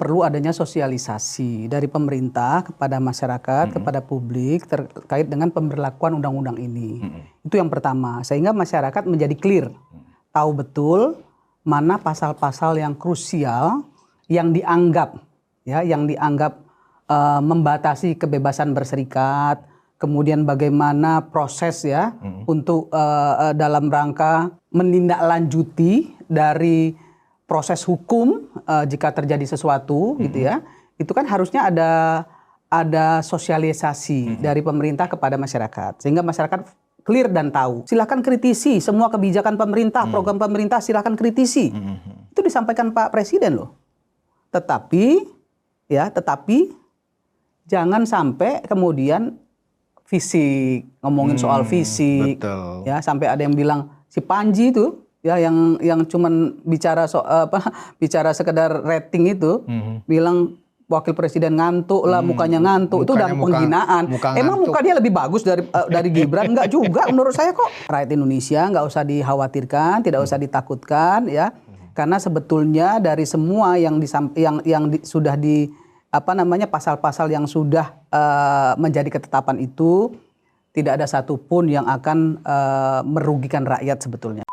perlu adanya sosialisasi dari pemerintah kepada masyarakat, kepada publik terkait dengan pemberlakuan undang-undang ini. Itu yang pertama, sehingga masyarakat menjadi clear, tahu betul mana pasal-pasal yang krusial yang dianggap membatasi kebebasan berserikat, kemudian bagaimana proses untuk dalam rangka menindaklanjuti dari proses hukum jika terjadi sesuatu gitu ya, itu kan harusnya ada sosialisasi dari pemerintah kepada masyarakat sehingga masyarakat clear dan tahu. Silakan kritisi semua kebijakan pemerintah, program pemerintah, silakan kritisi. Itu disampaikan Pak Presiden loh. Tetapi jangan sampai kemudian fisik, ngomongin soal fisik, ya sampai ada yang bilang si Panji itu ya yang cuman bicara sekedar rating itu, bilang wakil presiden ngantuk lah, mukanya ngantuk, itu udah penghinaan. Emang muka dia lebih bagus dari Gibran? Enggak juga menurut saya kok. Rakyat Indonesia nggak usah dikhawatirkan, tidak usah ditakutkan ya, karena sebetulnya dari semua sudah pasal-pasal yang sudah menjadi ketetapan itu tidak ada satupun yang akan merugikan rakyat sebetulnya.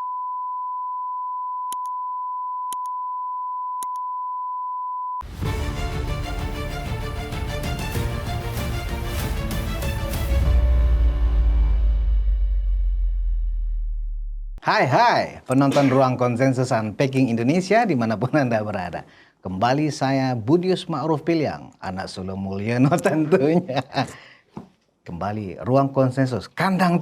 Hai penonton Ruang Konsensus Unpacking Indonesia dimanapun Anda berada. Kembali saya Budius Ma'ruf Piliang, anak Solo Mulyono tentunya. Kembali Ruang Konsensus, kandang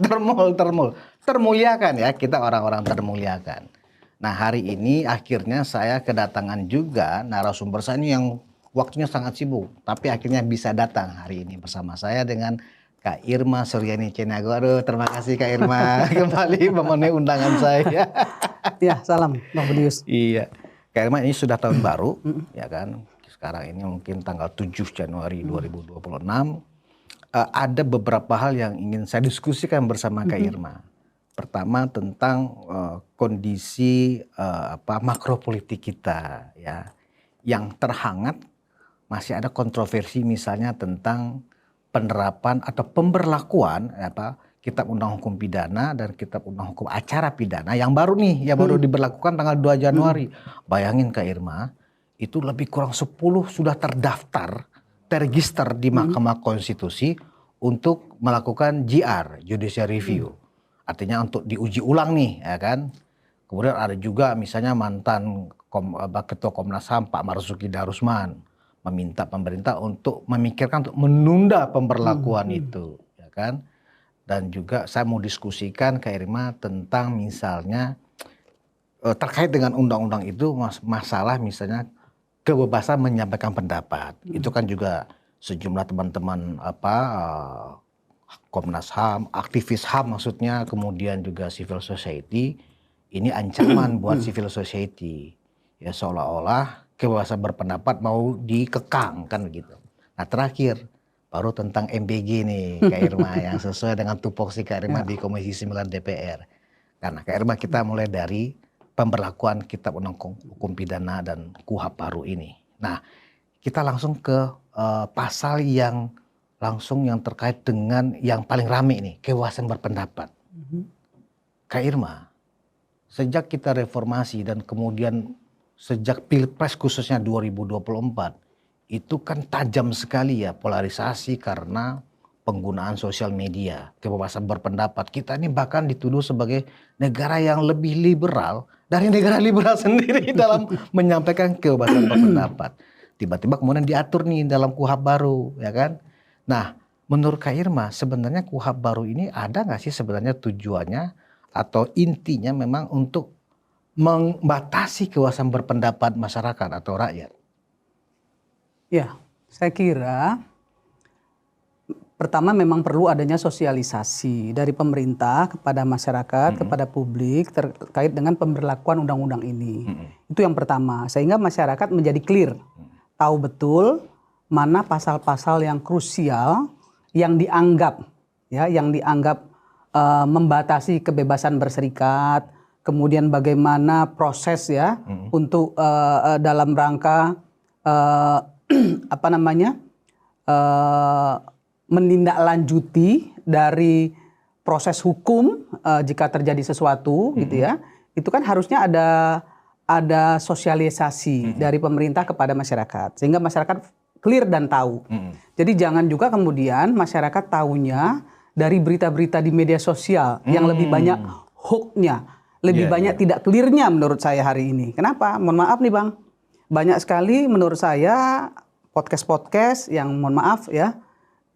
termuliakan ya, kita orang-orang termuliakan. Nah hari ini akhirnya saya kedatangan juga narasumber saya ini yang waktunya sangat sibuk, tapi akhirnya bisa datang hari ini bersama saya dengan Kak Irma Suryani Ceniago. Aduh, terima kasih Kak Irma kembali memenuhi undangan saya. Ya, salam Bang Budius. Iya, Kak Irma ini sudah tahun baru, ya kan? Sekarang ini mungkin tanggal 7 Januari 2026. Ada beberapa hal yang ingin saya diskusikan bersama Kak Irma. Pertama tentang kondisi makropolitik kita, ya, yang terhangat. Masih ada kontroversi misalnya tentang penerapan atau pemberlakuan Kitab Undang Hukum Pidana dan Kitab Undang Hukum Acara Pidana yang baru nih, yang baru diberlakukan tanggal 2 Januari. Bayangin Kak Irma, itu lebih kurang 10 sudah terdaftar, terregister di Mahkamah Konstitusi untuk melakukan JR, Judicial Review. Artinya untuk diuji ulang nih, ya kan. Kemudian ada juga misalnya mantan Ketua Komnas HAM Pak Marzuki Darusman meminta pemerintah untuk memikirkan untuk menunda pemberlakuan itu, ya kan. Dan juga saya mau diskusikan Kak Irma tentang misalnya terkait dengan undang-undang itu masalah misalnya kebebasan menyampaikan pendapat. Itu kan juga sejumlah teman-teman Komnas HAM, aktivis HAM maksudnya, kemudian juga civil society, ini ancaman buat civil society. Ya seolah-olah kebebasan berpendapat mau dikekang kan begitu. Nah terakhir baru tentang MBG nih Kak Irma yang sesuai dengan tupoksi Kak Irma di Komisi 9 DPR. Karena Kak Irma kita mulai dari pemberlakuan Kitab Undang Hukum Pidana dan KUHP baru ini. Nah kita langsung ke pasal yang terkait dengan yang paling rame ini, kebebasan berpendapat. Kak Irma, sejak kita reformasi dan kemudian sejak Pilpres khususnya 2024, itu kan tajam sekali ya polarisasi karena penggunaan sosial media, kebebasan berpendapat. Kita ini bahkan dituduh sebagai negara yang lebih liberal dari negara liberal sendiri dalam menyampaikan kebebasan berpendapat. Tiba-tiba kemudian diatur nih dalam KUHP baru, ya kan? Nah, menurut Kak Irma, sebenarnya KUHP baru ini ada nggak sih sebenarnya tujuannya atau intinya memang untuk membatasi kebebasan berpendapat masyarakat atau rakyat? Ya, saya kira pertama memang perlu adanya sosialisasi dari pemerintah kepada masyarakat, kepada publik terkait dengan pemberlakuan undang-undang ini. Itu yang pertama, sehingga masyarakat menjadi clear, tahu betul mana pasal-pasal yang krusial yang dianggap membatasi kebebasan berserikat, kemudian bagaimana proses untuk dalam rangka eh, apa namanya menindaklanjuti dari proses hukum jika terjadi sesuatu gitu ya, itu kan harusnya ada sosialisasi dari pemerintah kepada masyarakat sehingga masyarakat clear dan tahu. Jadi jangan juga kemudian masyarakat tahunya dari berita-berita di media sosial yang lebih banyak hoax-nya, lebih banyak tidak clear-nya menurut saya hari ini. Kenapa? Mohon maaf nih Bang, banyak sekali menurut saya podcast-podcast yang mohon maaf ya,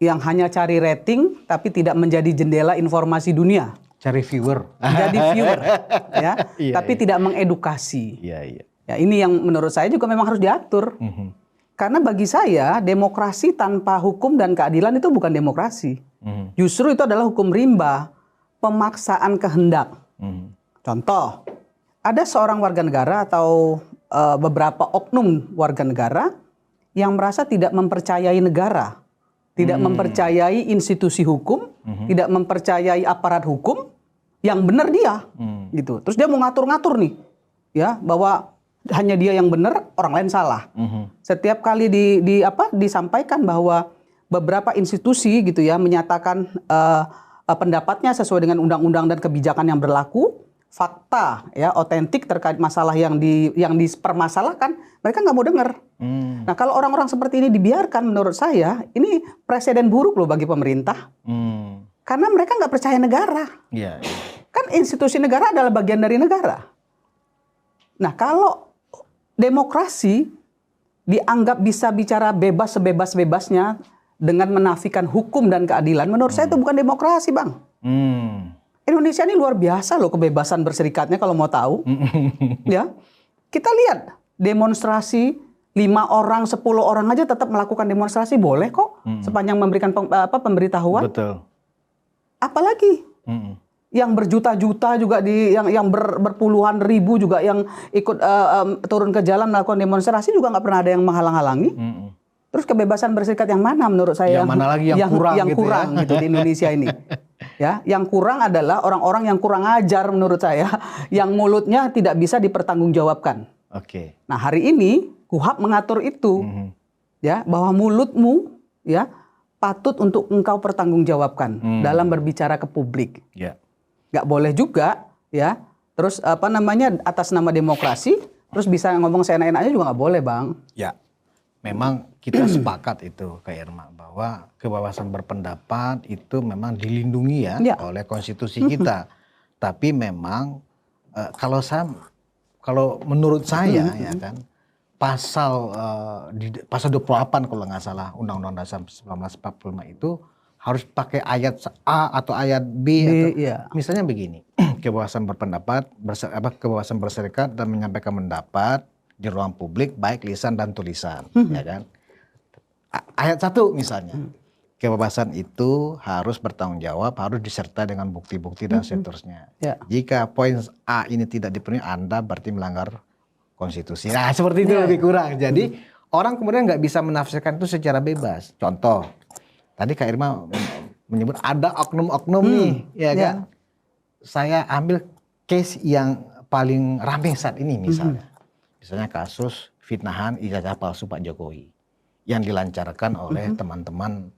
yang hanya cari rating tapi tidak menjadi jendela informasi dunia. Cari viewer. Jadi viewer ya, tapi tidak mengedukasi. Ya, ini yang menurut saya juga memang harus diatur. Karena bagi saya demokrasi tanpa hukum dan keadilan itu bukan demokrasi. Justru itu adalah hukum rimba, pemaksaan kehendak. Contoh, ada seorang warga negara atau beberapa oknum warga negara yang merasa tidak mempercayai negara, tidak mempercayai institusi hukum, tidak mempercayai aparat hukum, yang benar dia, gitu. Terus dia mau ngatur-ngatur nih, ya bahwa hanya dia yang benar, orang lain salah. Setiap kali disampaikan bahwa beberapa institusi gitu ya menyatakan pendapatnya sesuai dengan undang-undang dan kebijakan yang berlaku, fakta ya otentik terkait masalah yang dipermasalahkan, mereka nggak mau dengar. Nah kalau orang-orang seperti ini dibiarkan, menurut saya ini presiden buruk loh bagi pemerintah. Karena mereka nggak percaya negara. Kan institusi negara adalah bagian dari negara. Nah kalau demokrasi dianggap bisa bicara bebas sebebas-bebasnya dengan menafikan hukum dan keadilan, menurut saya itu bukan demokrasi, Bang. Indonesia ini luar biasa loh kebebasan berserikatnya kalau mau tahu. Ya, kita lihat demonstrasi 5 orang, 10 orang aja tetap melakukan demonstrasi boleh kok, sepanjang memberikan pemberitahuan. Betul. Apalagi yang berjuta-juta juga yang berpuluhan ribu juga yang ikut turun ke jalan melakukan demonstrasi juga nggak pernah ada yang menghalang-halangi. Terus kebebasan berserikat yang mana menurut saya yang mana lagi yang kurang gitu di Indonesia ini? Ya, yang kurang adalah orang-orang yang kurang ajar menurut saya, yang mulutnya tidak bisa dipertanggungjawabkan. Nah, hari ini KUHP mengatur itu. Ya, bahwa mulutmu ya patut untuk engkau pertanggungjawabkan dalam berbicara ke publik. Nggak boleh juga ya terus atas nama demokrasi terus bisa ngomong seenak-enaknya juga nggak boleh, Bang. Ya, memang kita sepakat itu Kak Irma bahwa kebebasan berpendapat itu memang dilindungi ya oleh konstitusi kita. Tapi memang kalau menurut saya ya kan pasal 28 kalau nggak salah Undang-Undang Dasar 1945 itu harus pakai ayat A atau ayat B atau misalnya begini, kebebasan berpendapat, kebebasan berserikat dan menyampaikan pendapat di ruang publik baik lisan dan tulisan, ya kan? Ayat 1 misalnya, kebebasan itu harus bertanggung jawab, harus disertai dengan bukti-bukti dan seterusnya. Jika poin A ini tidak dipenuhi, Anda berarti melanggar konstitusi. Nah, seperti itu lebih kurang. Jadi orang kemudian nggak bisa menafsirkan itu secara bebas. Contoh. Tadi Kak Irma menyebut ada oknum-oknum nih, ya kan? Saya ambil case yang paling ramai saat ini misalnya. Misalnya kasus fitnahan ijazah palsu Pak Jokowi yang dilancarkan oleh teman-teman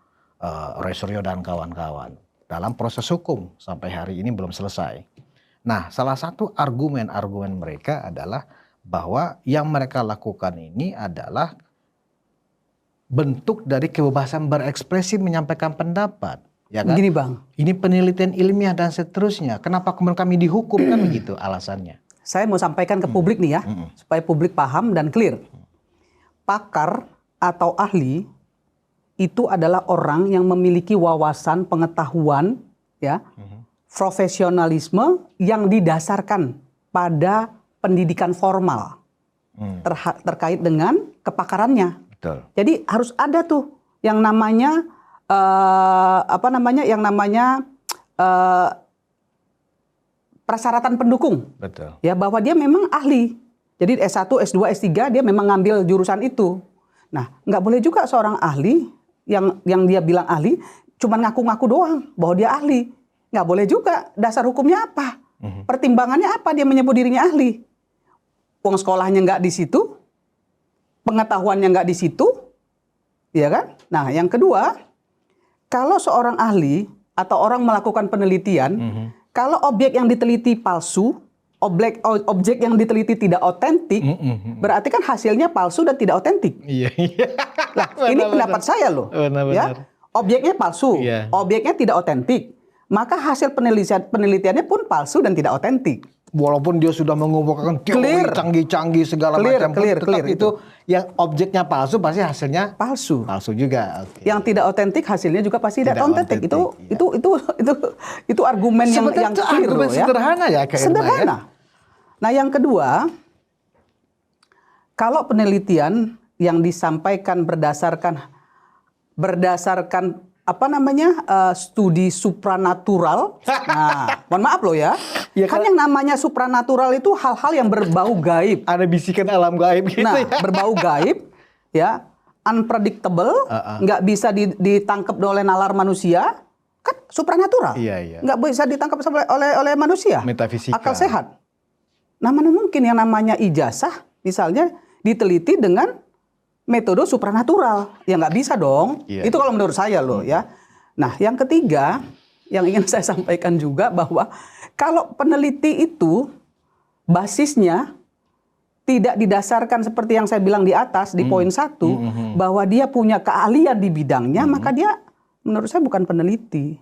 Roy Suryo dan kawan-kawan dalam proses hukum sampai hari ini belum selesai. Nah, salah satu argumen-argumen mereka adalah bahwa yang mereka lakukan ini adalah bentuk dari kebebasan berekspresi menyampaikan pendapat, ya kan? Gini Bang, ini penelitian ilmiah dan seterusnya. Kenapa kemudian kami dihukum kan begitu alasannya? Saya mau sampaikan ke publik nih ya, supaya publik paham dan clear. Pakar atau ahli itu adalah orang yang memiliki wawasan, pengetahuan, ya, profesionalisme yang didasarkan pada pendidikan formal terkait dengan kepakarannya. Betul. Jadi harus ada tuh yang namanya persyaratan pendukung. Betul. Ya bahwa dia memang ahli. Jadi S1, S2, S3 dia memang ngambil jurusan itu. Nah, nggak boleh juga seorang ahli yang dia bilang ahli cuman ngaku-ngaku doang bahwa dia ahli. Nggak boleh juga. Dasar hukumnya apa? Pertimbangannya apa dia menyebut dirinya ahli? Uang sekolahnya nggak di situ. pengetahuannya nggak di situ, ya kan? Nah, yang kedua, kalau seorang ahli atau orang melakukan penelitian, kalau objek yang diteliti palsu, objek yang diteliti tidak otentik, berarti kan hasilnya palsu dan tidak otentik. Iya. Lah, ini pendapat saya loh. Ya, objeknya palsu, objeknya tidak otentik, maka hasil penelitiannya pun palsu dan tidak otentik. Walaupun dia sudah mengumpulkan teori canggih-canggih segala macam, tetap itu yang objeknya palsu pasti hasilnya palsu juga. Okay. Yang tidak otentik hasilnya juga pasti tidak otentik. Itu argumen yang clear loh ya. Sederhana ya, sederhana. Ya? Nah, yang kedua, kalau penelitian yang disampaikan berdasarkan studi supranatural. Nah, mohon maaf loh ya. Kan yang namanya supranatural itu hal-hal yang berbau gaib. Ada bisikan alam gaib gitu. Nah, berbau gaib, ya, unpredictable, nggak bisa ditangkap oleh nalar manusia, kan supranatural. Nggak bisa ditangkap oleh manusia. Metafisika. Akal sehat. Nah, mana mungkin yang namanya ijazah, misalnya diteliti dengan metode supranatural, ya nggak bisa dong. Itu kalau menurut saya loh ya. Nah, yang ketiga yang ingin saya sampaikan juga bahwa kalau peneliti itu basisnya tidak didasarkan seperti yang saya bilang di atas di poin 1, bahwa dia punya keahlian di bidangnya, maka dia menurut saya bukan peneliti,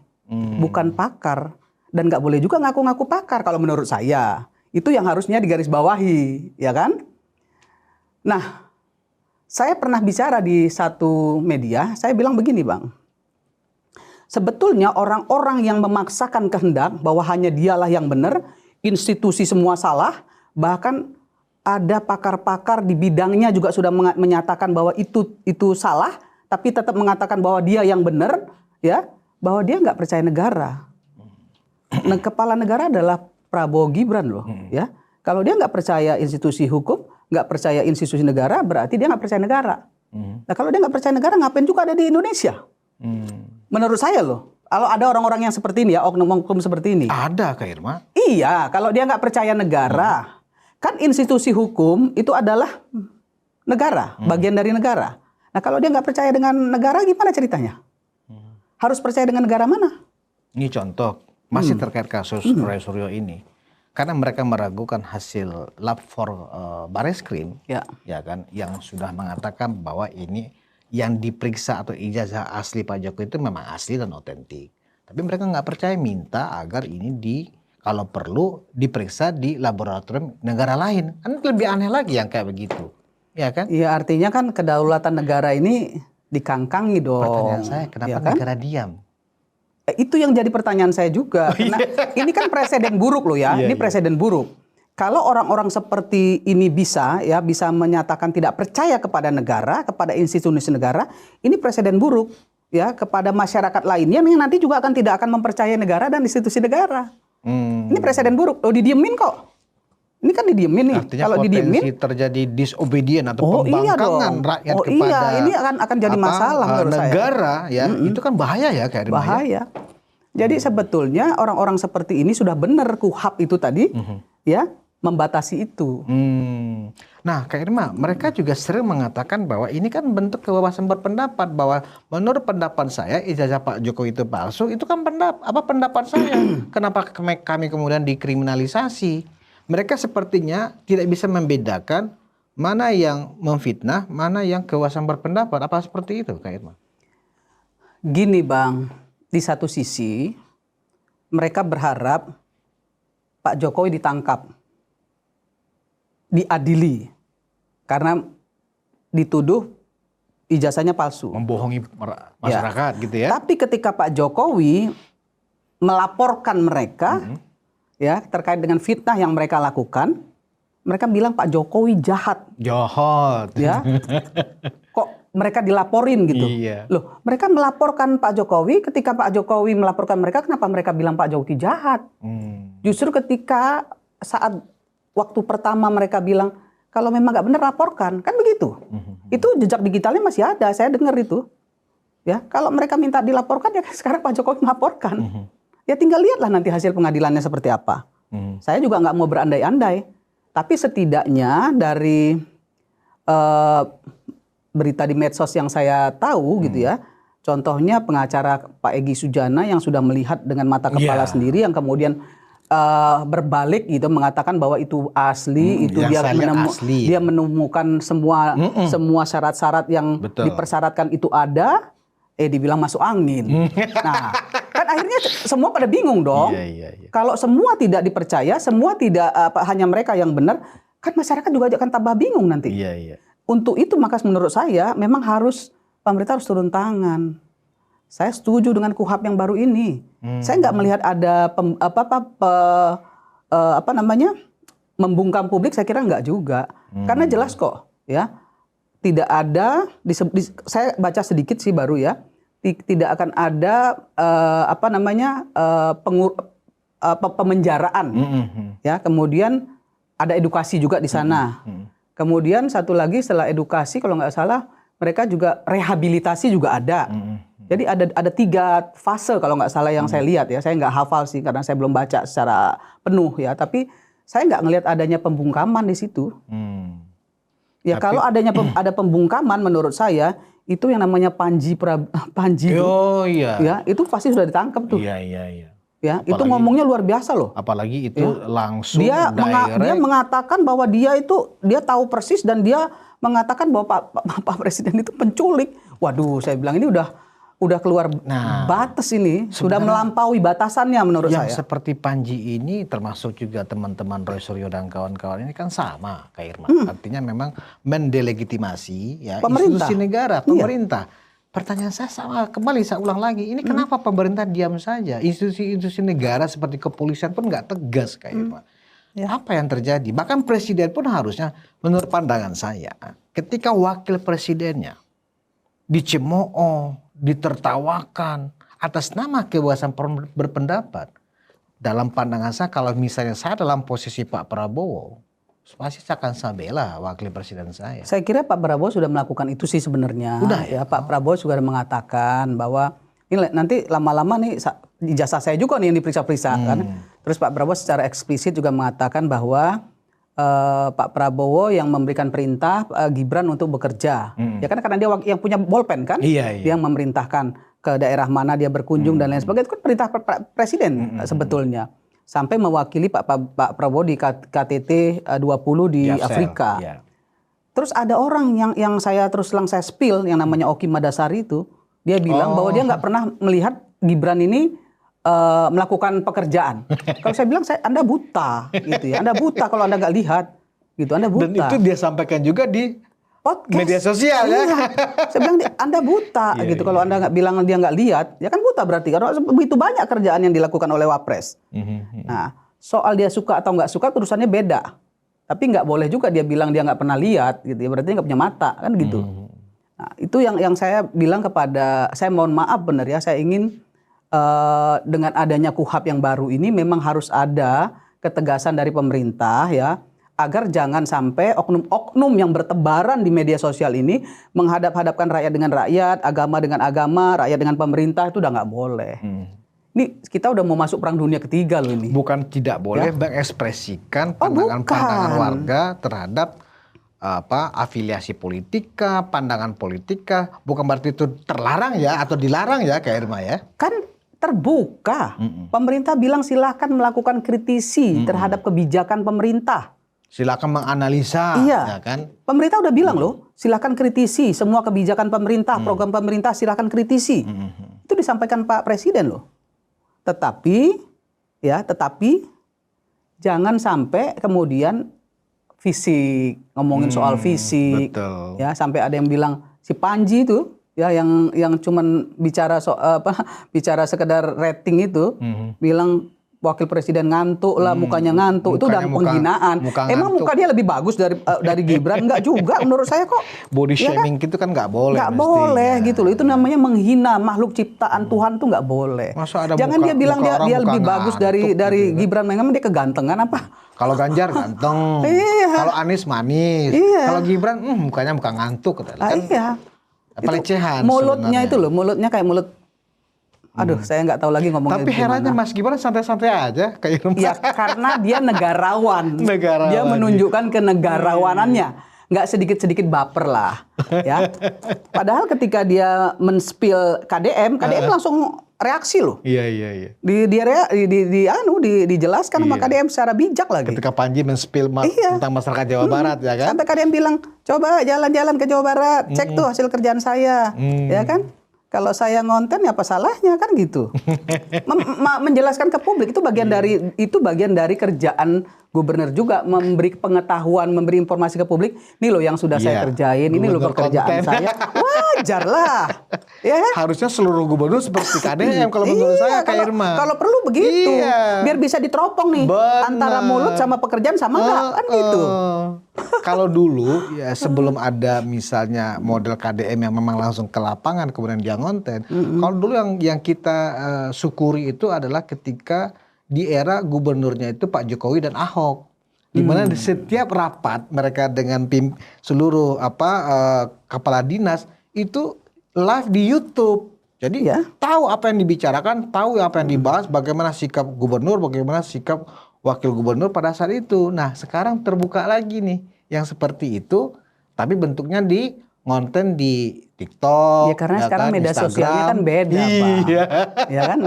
bukan pakar, dan nggak boleh juga ngaku-ngaku pakar kalau menurut saya. Itu yang harusnya digarisbawahi, ya kan? Nah, saya pernah bicara di satu media, saya bilang begini Bang. Sebetulnya orang-orang yang memaksakan kehendak bahwa hanya dialah yang benar, institusi semua salah, bahkan ada pakar-pakar di bidangnya juga sudah menyatakan bahwa itu salah, tapi tetap mengatakan bahwa dia yang benar, ya, bahwa dia nggak percaya negara. Nah, kepala negara adalah Prabowo Gibran loh, ya. Kalau dia nggak percaya institusi hukum, nggak percaya institusi negara, berarti dia nggak percaya negara. Nah, kalau dia nggak percaya negara, ngapain juga ada di Indonesia? Menurut saya loh, kalau ada orang-orang yang seperti ini ya, oknum-oknum seperti ini. Ada Kak Irma? Iya, kalau dia nggak percaya negara, kan institusi hukum itu adalah negara, bagian dari negara. Nah, kalau dia nggak percaya dengan negara, gimana ceritanya? Harus percaya dengan negara mana? Ini contoh, masih terkait kasus Roy Suryo ini. Karena mereka meragukan hasil lab for Bareskrim, ya kan, yang sudah mengatakan bahwa ini yang diperiksa atau ijazah asli Pak Jokowi itu memang asli dan otentik. Tapi mereka nggak percaya, minta agar ini kalau perlu diperiksa di laboratorium negara lain. Kan lebih aneh lagi yang kayak begitu, ya kan? Iya, artinya kan kedaulatan negara ini dikangkangi dong. Pertanyaan saya, kenapa ya kan? negara diam? Itu yang jadi pertanyaan saya juga. Karena ini kan presiden buruk loh ya. Ini presiden buruk. Kalau orang-orang seperti ini bisa menyatakan tidak percaya kepada negara, kepada institusi negara, ini presiden buruk ya kepada masyarakat lainnya yang nanti juga tidak akan mempercayai negara dan institusi negara. Ini presiden buruk. Oh, didiemin kok. Ini kan didiemin nih. Artinya kalau didiemin terjadi disobedient atau pembangkangan rakyat kepada ini akan jadi masalah menurut negara saya. Itu kan bahaya ya Kak Irma. Bahaya. Jadi sebetulnya orang-orang seperti ini sudah benar KUHAP itu tadi ya membatasi itu. Nah Kak Irma, mereka juga sering mengatakan bahwa ini kan bentuk kebebasan berpendapat, bahwa menurut pendapat saya ijazah Pak Jokowi itu palsu, itu kan pendapat saya. Kenapa kami kemudian dikriminalisasi? Mereka sepertinya tidak bisa membedakan mana yang memfitnah, mana yang kebebasan berpendapat. Apa seperti itu Kak Irma? Gini Bang, di satu sisi mereka berharap Pak Jokowi ditangkap, diadili, karena dituduh ijazahnya palsu. Membohongi masyarakat gitu ya. Tapi ketika Pak Jokowi melaporkan mereka, ya terkait dengan fitnah yang mereka lakukan, mereka bilang Pak Jokowi jahat. Jahat. Ya. Kok mereka dilaporin gitu? Iya. Loh, mereka melaporkan Pak Jokowi, ketika Pak Jokowi melaporkan mereka, kenapa mereka bilang Pak Jokowi jahat? Justru ketika saat waktu pertama mereka bilang, kalau memang nggak benar laporkan, kan begitu. Itu jejak digitalnya masih ada, saya dengar itu. Ya, kalau mereka minta dilaporkan, ya sekarang Pak Jokowi melaporkan. Ya tinggal lihatlah nanti hasil pengadilannya seperti apa. Saya juga nggak mau berandai-andai. Tapi setidaknya dari berita di medsos yang saya tahu gitu ya. Contohnya pengacara Pak Egy Sujana yang sudah melihat dengan mata kepala sendiri, yang kemudian berbalik gitu mengatakan bahwa itu asli, itu dia menemukan semua syarat-syarat yang dipersyaratkan itu ada, dibilang masuk angin. Nah, kan akhirnya semua pada bingung dong. Kalau semua tidak dipercaya, semua tidak hanya mereka yang benar, kan masyarakat juga akan tambah bingung nanti. Untuk itu maka menurut saya memang pemerintah harus turun tangan. Saya setuju dengan KUHP yang baru ini. Saya nggak melihat ada membungkam publik, saya kira nggak juga. Karena jelas kok ya, tidak ada saya baca sedikit sih baru ya, tidak akan ada pemenjaraan. Ya, kemudian ada edukasi juga di sana. Kemudian satu lagi setelah edukasi kalau nggak salah mereka juga rehabilitasi juga ada. Jadi ada 3 fase kalau nggak salah yang saya lihat ya. Saya nggak hafal sih karena saya belum baca secara penuh ya. Tapi saya nggak ngelihat adanya pembungkaman di situ. Ya kalau ada pembungkaman menurut saya itu yang namanya Panji ya itu pasti sudah ditangkap tuh. Ya, apalagi, itu ngomongnya luar biasa loh. Apalagi itu langsung dia mengatakan bahwa dia tahu persis dan dia mengatakan bahwa Pak Presiden itu penculik. Waduh, saya bilang ini udah keluar batas ini, sudah melampaui batasannya menurut saya. Yang seperti Panji ini termasuk juga teman-teman Roy Suryo dan kawan-kawan ini kan sama kayak Irma. Artinya memang mendelegitimasi ya institusi negara, pemerintah. Pertanyaan saya sama, kembali saya ulang lagi, ini kenapa pemerintah diam saja? Institusi-institusi negara seperti kepolisian pun nggak tegas kayak Irma. Apa yang terjadi? Bahkan presiden pun harusnya, menurut pandangan saya, ketika wakil presidennya dicemooh, ditertawakan atas nama kebebasan berpendapat, dalam pandangan saya kalau misalnya saya dalam posisi Pak Prabowo, pasti akan saya bela wakil presiden saya. Saya kira Pak Prabowo sudah melakukan itu sih sebenarnya. Udah ya Pak Prabowo sudah mengatakan bahwa ini nanti lama-lama nih ijazah saya juga nih yang diperiksa-periksa kan. Terus Pak Prabowo secara eksplisit juga mengatakan bahwa Pak Prabowo yang memberikan perintah Gibran untuk bekerja. Ya kan karena dia yang punya bolpen kan. Dia yang memerintahkan ke daerah mana dia berkunjung dan lain sebagainya. Itu kan perintah Presiden sebetulnya. Sampai mewakili Pak Prabowo di KTT 20 di Afrika. Terus ada orang yang saya terus terang saya spill yang namanya Oki Madasari itu. Dia bilang bahwa dia nggak pernah melihat Gibran ini melakukan pekerjaan. Kalau saya bilang Anda buta gitu ya. Anda buta kalau Anda nggak lihat gitu. Anda buta. Dan itu dia sampaikan juga di podcast, media sosial ya. Saya bilang Anda buta gitu. Kalau Anda nggak bilang dia nggak lihat, ya kan buta berarti. Karena begitu banyak kerjaan yang dilakukan oleh Wapres. Nah, soal dia suka atau nggak suka urusannya beda. Tapi nggak boleh juga dia bilang dia nggak pernah lihat gitu ya. Berarti nggak punya mata kan gitu. Nah, itu yang saya bilang saya mohon maaf benar ya. Saya ingin dengan adanya KUHP yang baru ini memang harus ada ketegasan dari pemerintah ya, agar jangan sampai oknum-oknum yang bertebaran di media sosial ini menghadap-hadapkan rakyat dengan rakyat, agama dengan agama, rakyat dengan pemerintah, itu udah nggak boleh. Ini kita udah mau masuk perang dunia ketiga loh ini. Bukan tidak boleh mengekspresikan pandangan warga terhadap afiliasi politika, pandangan politika, bukan berarti itu terlarang ya atau dilarang ya kayak Irma ya. Kan terbuka. Pemerintah bilang silakan melakukan kritisi terhadap kebijakan pemerintah. Silakan menganalisa, ya kan? Pemerintah udah bilang loh, silakan kritisi semua kebijakan pemerintah, program pemerintah silakan kritisi. Itu disampaikan Pak Presiden loh. Tetapi jangan sampai kemudian fisik, ngomongin soal fisik, ya sampai ada yang bilang si Panji itu ya yang cuman bicara sekedar rating itu, bilang wakil presiden ngantuk lah, mukanya ngantuk, itu udah penghinaan. Emang muka dia lebih bagus dari Gibran? Enggak juga menurut saya kok. Body shaming itu kan nggak boleh. Nggak boleh gitu loh. Itu namanya menghina makhluk ciptaan Tuhan, tuh nggak boleh. Jangan dia bilang dia lebih bagus dari Gibran. Memang dia kegantengan apa? Kalau Ganjar ganteng, kalau Anies manis, kalau Gibran mukanya muka ngantuk. Iya. Pelecehan. Mulutnya itu loh, mulutnya kayak mulut. Aduh, saya nggak tahu lagi ngomongnya. Tapi herannya Mas Gibran santai-santai aja kayak ya karena dia negarawan. Dia menunjukkan kenegarawanannya. nggak sedikit-sedidikit baper lah, ya. Padahal ketika dia men-spill KDM langsung reaksi loh. Iya. Dijelaskan sama KDM secara bijak lagi. Ketika Panji men-spill tentang masyarakat Jawa Barat, ya kan? Sampai KDM bilang, coba jalan-jalan ke Jawa Barat, cek tuh hasil kerjaan saya, ya kan? Kalau saya ngonten ya apa salahnya kan gitu. Menjelaskan ke publik itu bagian dari kerjaan gubernur juga, memberi pengetahuan, memberi informasi ke publik. Ini loh yang sudah saya kerjain, ini loh pekerjaan saya. Wajar lah. Ya. Harusnya seluruh gubernur seperti KDM kalau menurut saya, Kak Irma. Kalau perlu begitu. Biar bisa diteropong nih. Antara mulut sama pekerjaan sama enggak kan gitu. Kalau dulu ya sebelum ada misalnya model KDM yang memang langsung ke lapangan kemudian dia ngonten. Kalau dulu yang kita syukuri itu adalah ketika di era gubernurnya itu Pak Jokowi dan Ahok, di mana di setiap rapat mereka dengan seluruh kepala dinas itu live di YouTube. Jadi tahu apa yang dibicarakan, tahu apa yang dibahas, bagaimana sikap gubernur, bagaimana sikap wakil gubernur pada saat itu. Nah sekarang terbuka lagi nih yang seperti itu, tapi bentuknya di ngonten di TikTok. Ya karena sekarang media sosialnya kan beda, Bang. Ya kan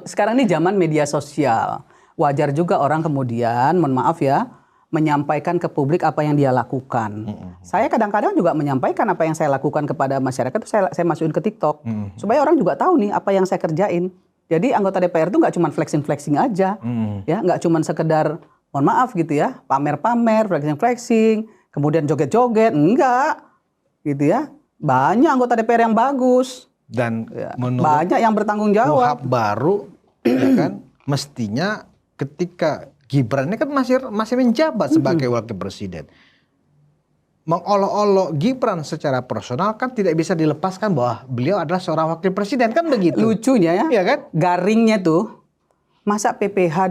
sekarang ini zaman media sosial. Wajar juga orang kemudian, mohon maaf ya, menyampaikan ke publik apa yang dia lakukan. Saya kadang-kadang juga menyampaikan apa yang saya lakukan kepada masyarakat itu saya masukin ke TikTok. Supaya orang juga tahu nih apa yang saya kerjain. Jadi anggota DPR itu nggak cuma flexing-flexing aja. Ya, nggak cuma sekedar, mohon maaf gitu ya, pamer-pamer, flexing-flexing, kemudian joget-joget, enggak. Gitu ya. Banyak anggota DPR yang bagus. Dan menurut banyak yang bertanggung jawab. KUHP baru ya kan, mestinya ketika Gibran ini kan masih menjabat sebagai wakil presiden. Mengolok-olok Gibran secara personal kan tidak bisa dilepaskan bahwa beliau adalah seorang wakil presiden, kan begitu. Lucunya ya, iya kan? Garingnya tuh, masa PPH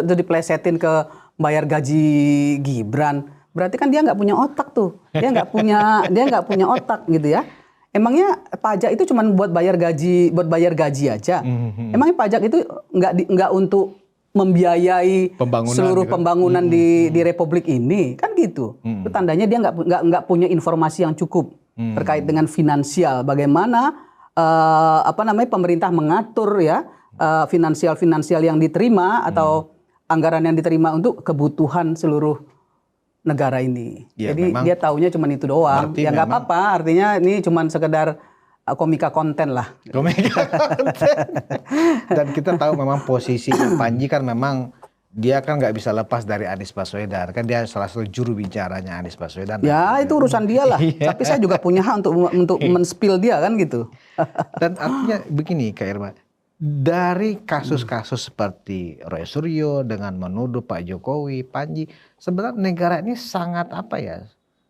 diplesetin ke bayar gaji Gibran, berarti kan dia nggak punya otak tuh, dia nggak punya otak gitu ya. Emangnya pajak itu cuma buat bayar gaji aja? Emangnya pajak itu nggak untuk membiayai seluruh pembangunan di Republik ini, kan gitu. Itu tandanya dia nggak punya informasi yang cukup terkait dengan finansial. Bagaimana pemerintah mengatur ya finansial yang diterima atau anggaran yang diterima untuk kebutuhan seluruh negara ini. Ya, jadi dia taunya cuma itu doang. Ya nggak apa-apa. Artinya ini cuma sekedar komika konten lah. Komika konten. Dan kita tahu memang posisi Panji kan memang dia kan nggak bisa lepas dari Anies Baswedan. Kan dia salah satu juru bicaranya Anies Baswedan. Ya itu urusan dia lah. Tapi saya juga punya hak untuk men-spill dia kan gitu. Dan artinya begini Kak Irma. Dari kasus-kasus seperti Roy Suryo dengan menuduh Pak Jokowi, Panji, sebenarnya negara ini sangat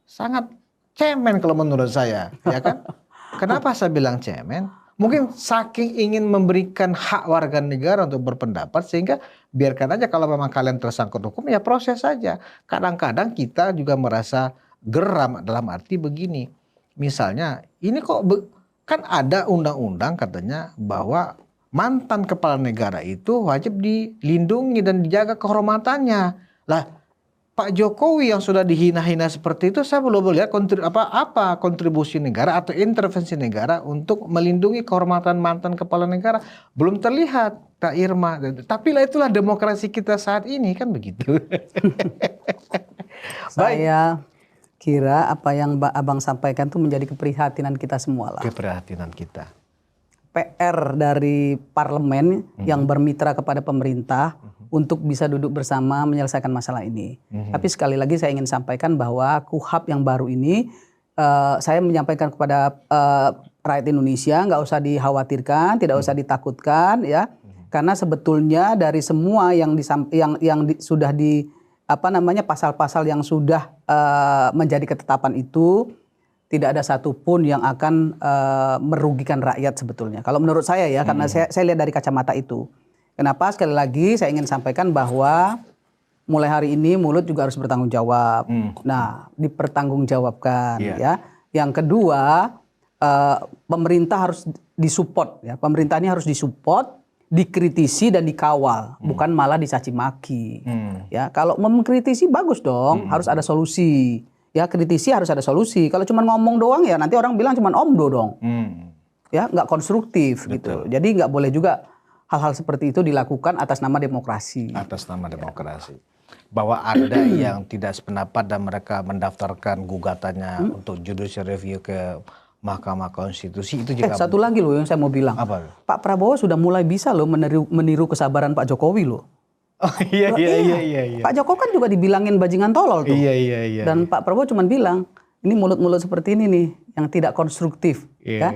sangat cemen kalau menurut saya, ya kan? Kenapa saya bilang cemen? Mungkin saking ingin memberikan hak warga negara untuk berpendapat sehingga biarkan aja kalau memang kalian tersangkut hukum ya proses saja. Kadang-kadang kita juga merasa geram dalam arti begini. Misalnya ini kok kan ada undang-undang katanya bahwa mantan kepala negara itu wajib dilindungi dan dijaga kehormatannya. Lah, Pak Jokowi yang sudah dihina-hina seperti itu, saya belum melihat apa kontribusi negara atau intervensi negara untuk melindungi kehormatan mantan kepala negara. Belum terlihat, Kak Irma. Tapi itulah demokrasi kita saat ini, kan begitu. Saya kira apa yang Abang sampaikan itu menjadi keprihatinan kita semua lah. Keprihatinan kita. PR dari parlemen yang bermitra kepada pemerintah untuk bisa duduk bersama menyelesaikan masalah ini. Tapi sekali lagi saya ingin sampaikan bahwa KUHP yang baru ini saya menyampaikan kepada rakyat Indonesia nggak usah dikhawatirkan, tidak usah ditakutkan ya, karena sebetulnya dari semua sudah di pasal-pasal yang sudah menjadi ketetapan itu tidak ada satupun yang akan merugikan rakyat sebetulnya. Kalau menurut saya ya, karena saya lihat dari kacamata itu. Kenapa? Sekali lagi saya ingin sampaikan bahwa mulai hari ini mulut juga harus bertanggung jawab. Nah, dipertanggungjawabkan ya. Yang kedua, pemerintah harus disupport ya. Pemerintah ini harus disupport, dikritisi dan dikawal, bukan malah dicaci maki. Ya, kalau mengkritisi bagus dong, harus ada solusi. ya kritisi harus ada solusi. Kalau cuma ngomong doang ya nanti orang bilang cuma omdo dong. Ya nggak konstruktif gitu. Jadi nggak boleh juga hal-hal seperti itu dilakukan atas nama demokrasi. Atas nama demokrasi. Bahwa ada yang tidak sependapat dan mereka mendaftarkan gugatannya untuk judicial review ke Mahkamah Konstitusi itu juga. Satu lagi loh yang saya mau bilang. Apa? Pak Prabowo sudah mulai bisa loh meniru kesabaran Pak Jokowi loh. Oh iya. Pak Jokowi kan juga dibilangin bajingan tolol tuh. Iya. Dan Pak Prabowo cuma bilang, ini mulut-mulut seperti ini nih yang tidak konstruktif, ya,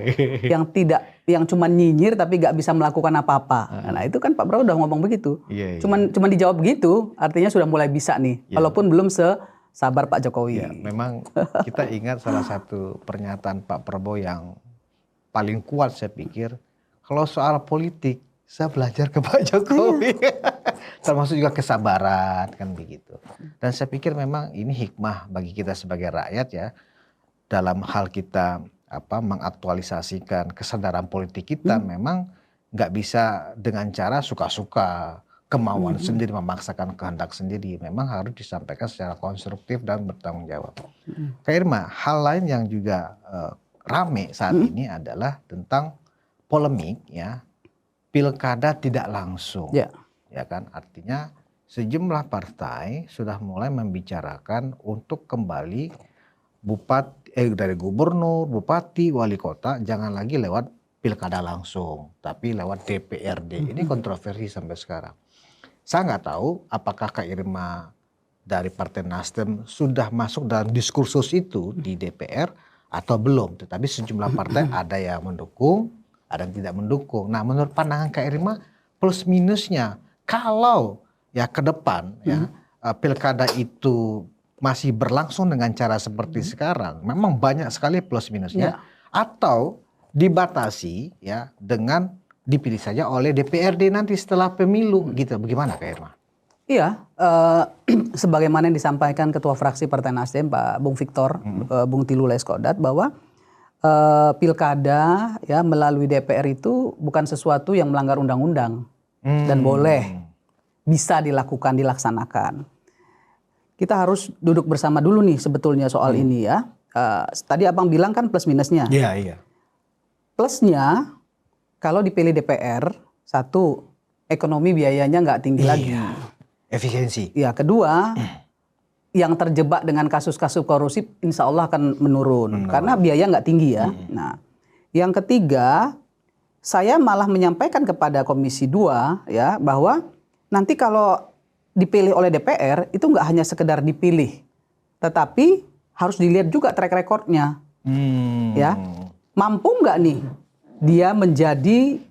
yang cuma nyinyir tapi nggak bisa melakukan apa-apa. Nah itu kan Pak Prabowo udah ngomong begitu. Cuman dijawab begitu, artinya sudah mulai bisa nih, walaupun belum sesabar Pak Jokowi. Ya, memang kita ingat salah satu pernyataan Pak Prabowo yang paling kuat saya pikir, kalau soal politik saya belajar ke Pak Jokowi. Termasuk juga kesabaran kan begitu. Dan saya pikir memang ini hikmah bagi kita sebagai rakyat ya, dalam hal kita mengaktualisasikan kesadaran politik kita, memang nggak bisa dengan cara suka-suka, kemauan sendiri, memaksakan kehendak sendiri. Memang harus disampaikan secara konstruktif dan bertanggung jawab. Kak Irma, hal lain yang juga rame saat ini adalah tentang polemik ya, pilkada tidak langsung. Ya kan, artinya sejumlah partai sudah mulai membicarakan untuk kembali dari gubernur, bupati, wali kota jangan lagi lewat pilkada langsung, tapi lewat DPRD. Ini kontroversi sampai sekarang. Saya nggak tahu apakah Kak Irma dari Partai Nasdem sudah masuk dalam diskursus itu di DPR atau belum. Tetapi sejumlah partai ada yang mendukung, ada yang tidak mendukung. Nah, menurut pandangan Kak Irma, plus minusnya kalau ya ke depan ya pilkada itu masih berlangsung dengan cara seperti sekarang, memang banyak sekali plus minusnya, atau dibatasi ya dengan dipilih saja oleh DPRD nanti setelah pemilu gitu. Bagaimana Kak Irma? Iya, sebagaimana yang disampaikan Ketua Fraksi Partai Nasdem Pak Bung Victor, Bung Tilu Leskodat, bahwa pilkada ya melalui DPR itu bukan sesuatu yang melanggar undang-undang dan boleh bisa dilaksanakan. Kita harus duduk bersama dulu nih sebetulnya soal ini ya. Tadi Abang bilang kan plus minusnya. Iya. Plusnya kalau dipilih DPR, satu, ekonomi biayanya nggak tinggi lagi. Efisiensi. Ya, kedua, yang terjebak dengan kasus-kasus korupsi insya Allah akan menurun. Karena biaya nggak tinggi ya. Nah, yang ketiga, saya malah menyampaikan kepada Komisi 2 ya bahwa nanti kalau dipilih oleh DPR itu nggak hanya sekedar dipilih, tetapi harus dilihat juga track recordnya. Ya, mampu nggak nih dia menjadi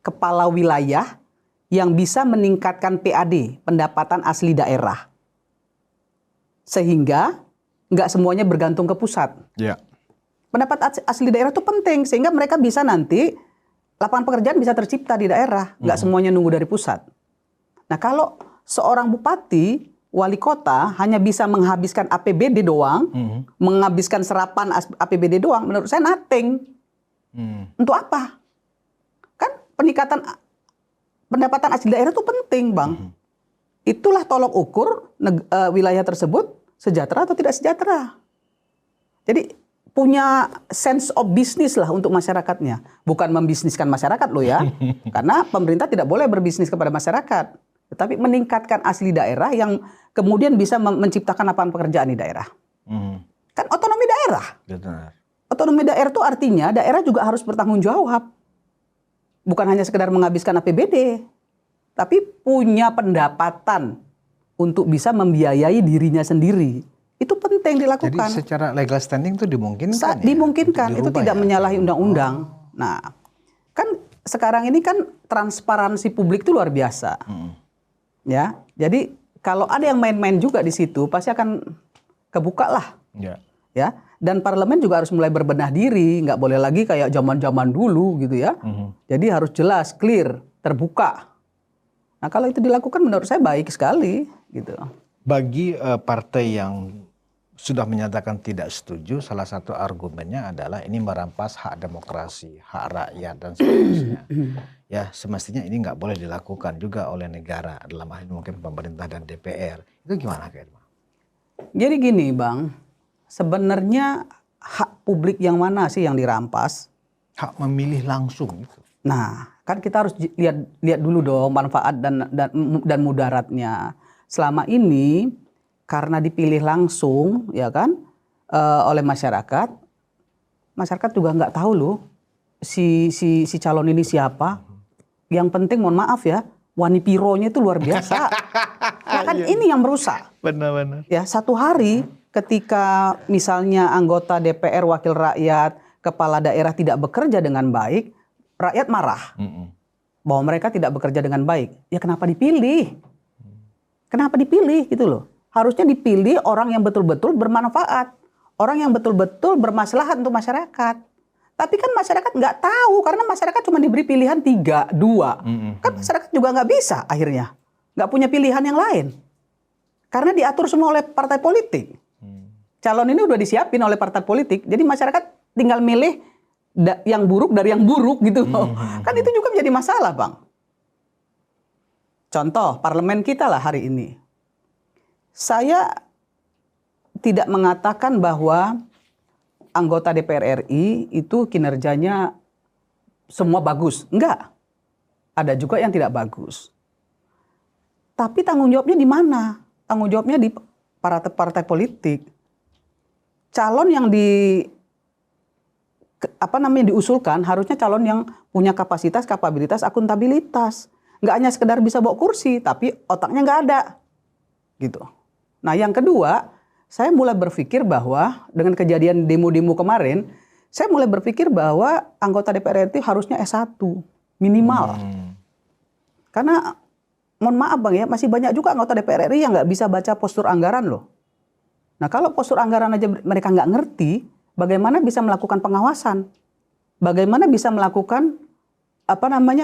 kepala wilayah yang bisa meningkatkan PAD, pendapatan asli daerah, sehingga nggak semuanya bergantung ke pusat. Pendapat asli daerah itu penting sehingga mereka bisa nanti lapangan pekerjaan bisa tercipta di daerah, nggak semuanya nunggu dari pusat. Nah kalau seorang bupati, wali kota hanya bisa menghabiskan APBD doang, menghabiskan serapan APBD doang, menurut saya nothing. Untuk apa? Kan peningkatan pendapatan asli daerah itu penting, Bang. Itulah tolok ukur wilayah tersebut sejahtera atau tidak sejahtera. Jadi punya sense of business lah untuk masyarakatnya. Bukan membisniskan masyarakat loh ya. Karena pemerintah tidak boleh berbisnis kepada masyarakat. Tetapi meningkatkan asli daerah yang kemudian bisa menciptakan lapangan pekerjaan di daerah. Kan otonomi daerah. Otonomi daerah itu artinya daerah juga harus bertanggung jawab. Bukan hanya sekedar menghabiskan APBD. Tapi punya pendapatan untuk bisa membiayai dirinya sendiri. Itu penting dilakukan. Jadi secara legal standing itu dimungkinkan ya? Dimungkinkan, itu tidak menyalahi undang-undang. Nah, kan sekarang ini kan transparansi publik itu luar biasa. Ya, jadi kalau ada yang main-main juga di situ pasti akan kebuka lah. Ya, dan parlemen juga harus mulai berbenah diri, nggak boleh lagi kayak zaman-zaman dulu gitu ya. Jadi harus jelas, clear, terbuka. Nah, kalau itu dilakukan menurut saya baik sekali gitu. Bagi partai yang sudah menyatakan tidak setuju, salah satu argumennya adalah ini merampas hak demokrasi, hak rakyat dan seterusnya. Ya semestinya ini nggak boleh dilakukan juga oleh negara, dalam hal ini mungkin pemerintah dan DPR. Itu gimana Kak Irma? Jadi gini Bang, sebenarnya hak publik yang mana sih yang dirampas? Hak memilih langsung itu. Nah, kan kita harus lihat dulu dong manfaat dan mudaratnya. Selama ini karena dipilih langsung, ya kan, oleh masyarakat juga nggak tahu loh si calon ini siapa. Yang penting mohon maaf ya, wanipironya itu luar biasa. Nah kan ini yang merusak. Benar-benar. Ya, satu hari ketika misalnya anggota DPR, wakil rakyat, kepala daerah tidak bekerja dengan baik, rakyat marah bahwa mereka tidak bekerja dengan baik. Ya kenapa dipilih? Kenapa dipilih gitu loh? Harusnya dipilih orang yang betul-betul bermanfaat, orang yang betul-betul bermaslahat untuk masyarakat. Tapi kan masyarakat nggak tahu karena masyarakat cuma diberi pilihan 3, 2. Kan masyarakat juga nggak bisa akhirnya, nggak punya pilihan yang lain karena diatur semua oleh partai politik. Calon ini udah disiapin oleh partai politik, jadi masyarakat tinggal milih yang buruk dari yang buruk gitu loh. Kan itu juga menjadi masalah, Bang. Contoh parlemen kita lah hari ini. Saya tidak mengatakan bahwa anggota DPR RI itu kinerjanya semua bagus. Enggak. Ada juga yang tidak bagus. Tapi tanggung jawabnya di mana? Tanggung jawabnya di partai politik. Calon yang diusulkan harusnya calon yang punya kapasitas, kapabilitas, akuntabilitas. Nggak hanya sekedar bisa bawa kursi, tapi otaknya nggak ada. Gitu. Nah yang kedua, saya mulai berpikir bahwa dengan kejadian demo-demo kemarin, saya mulai berpikir bahwa anggota DPR itu harusnya S1 minimal. Karena mohon maaf Bang ya, masih banyak juga anggota DPR RI yang nggak bisa baca postur anggaran loh. Nah kalau postur anggaran aja mereka nggak ngerti, bagaimana bisa melakukan pengawasan? Bagaimana bisa melakukan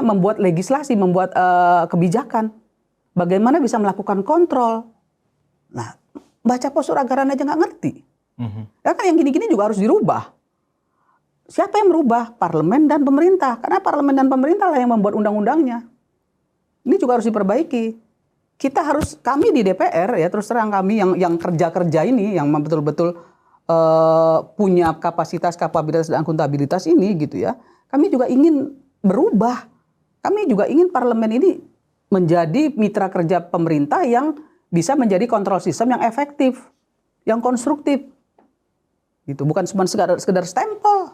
membuat legislasi, membuat kebijakan? Bagaimana bisa melakukan kontrol? Nah, baca postur anggaran aja nggak ngerti. Ya kan yang gini-gini juga harus dirubah. Siapa yang merubah? Parlemen dan pemerintah. Karena parlemen dan pemerintah lah yang membuat undang-undangnya. Ini juga harus diperbaiki. Kami di DPR ya terus terang kami yang kerja ini, yang betul-betul punya kapasitas, kapabilitas dan akuntabilitas ini gitu ya. Kami juga ingin berubah. Kami juga ingin parlemen ini menjadi mitra kerja pemerintah yang bisa menjadi kontrol sistem yang efektif, yang konstruktif. Gitu, bukan cuma sekedar stempel.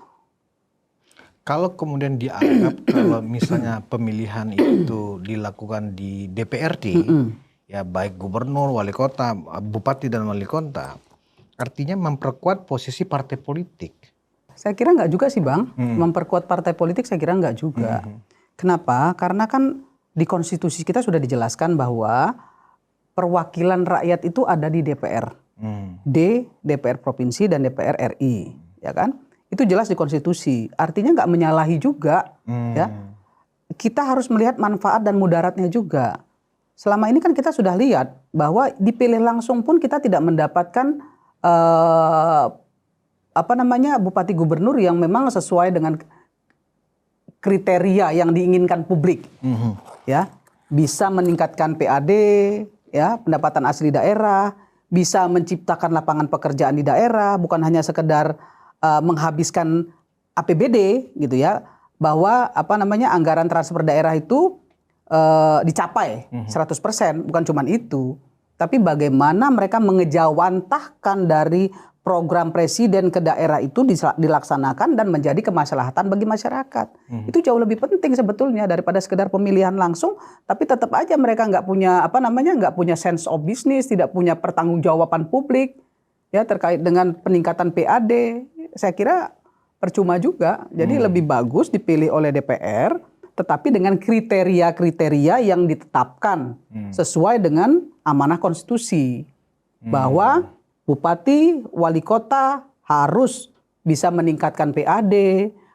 Kalau kemudian dianggap kalau misalnya pemilihan itu dilakukan di DPRD, ya baik gubernur, wali kota, bupati dan wali kota, artinya memperkuat posisi partai politik. Saya kira nggak juga sih Bang, memperkuat partai politik saya kira nggak juga. Kenapa? Karena kan di konstitusi kita sudah dijelaskan bahwa perwakilan rakyat itu ada di DPR, DPR provinsi dan DPR RI, ya kan? Itu jelas di konstitusi. Artinya nggak menyalahi juga, ya. Kita harus melihat manfaat dan mudaratnya juga. Selama ini kan kita sudah lihat bahwa dipilih langsung pun kita tidak mendapatkan bupati gubernur yang memang sesuai dengan kriteria yang diinginkan publik, ya. Bisa meningkatkan PAD, ya, pendapatan asli daerah, bisa menciptakan lapangan pekerjaan di daerah, bukan hanya sekedar menghabiskan APBD gitu ya, bahwa anggaran transfer daerah itu dicapai 100%, bukan cuma itu, tapi bagaimana mereka mengejawantahkan dari program presiden ke daerah itu dilaksanakan dan menjadi kemaslahatan bagi masyarakat. Itu jauh lebih penting sebetulnya daripada sekedar pemilihan langsung, tapi tetap aja mereka nggak punya sense of business, tidak punya pertanggungjawaban publik ya terkait dengan peningkatan PAD. Saya kira percuma juga. Jadi lebih bagus dipilih oleh DPR, tetapi dengan kriteria-kriteria yang ditetapkan sesuai dengan amanah konstitusi. Bahwa bupati, wali kota harus bisa meningkatkan PAD,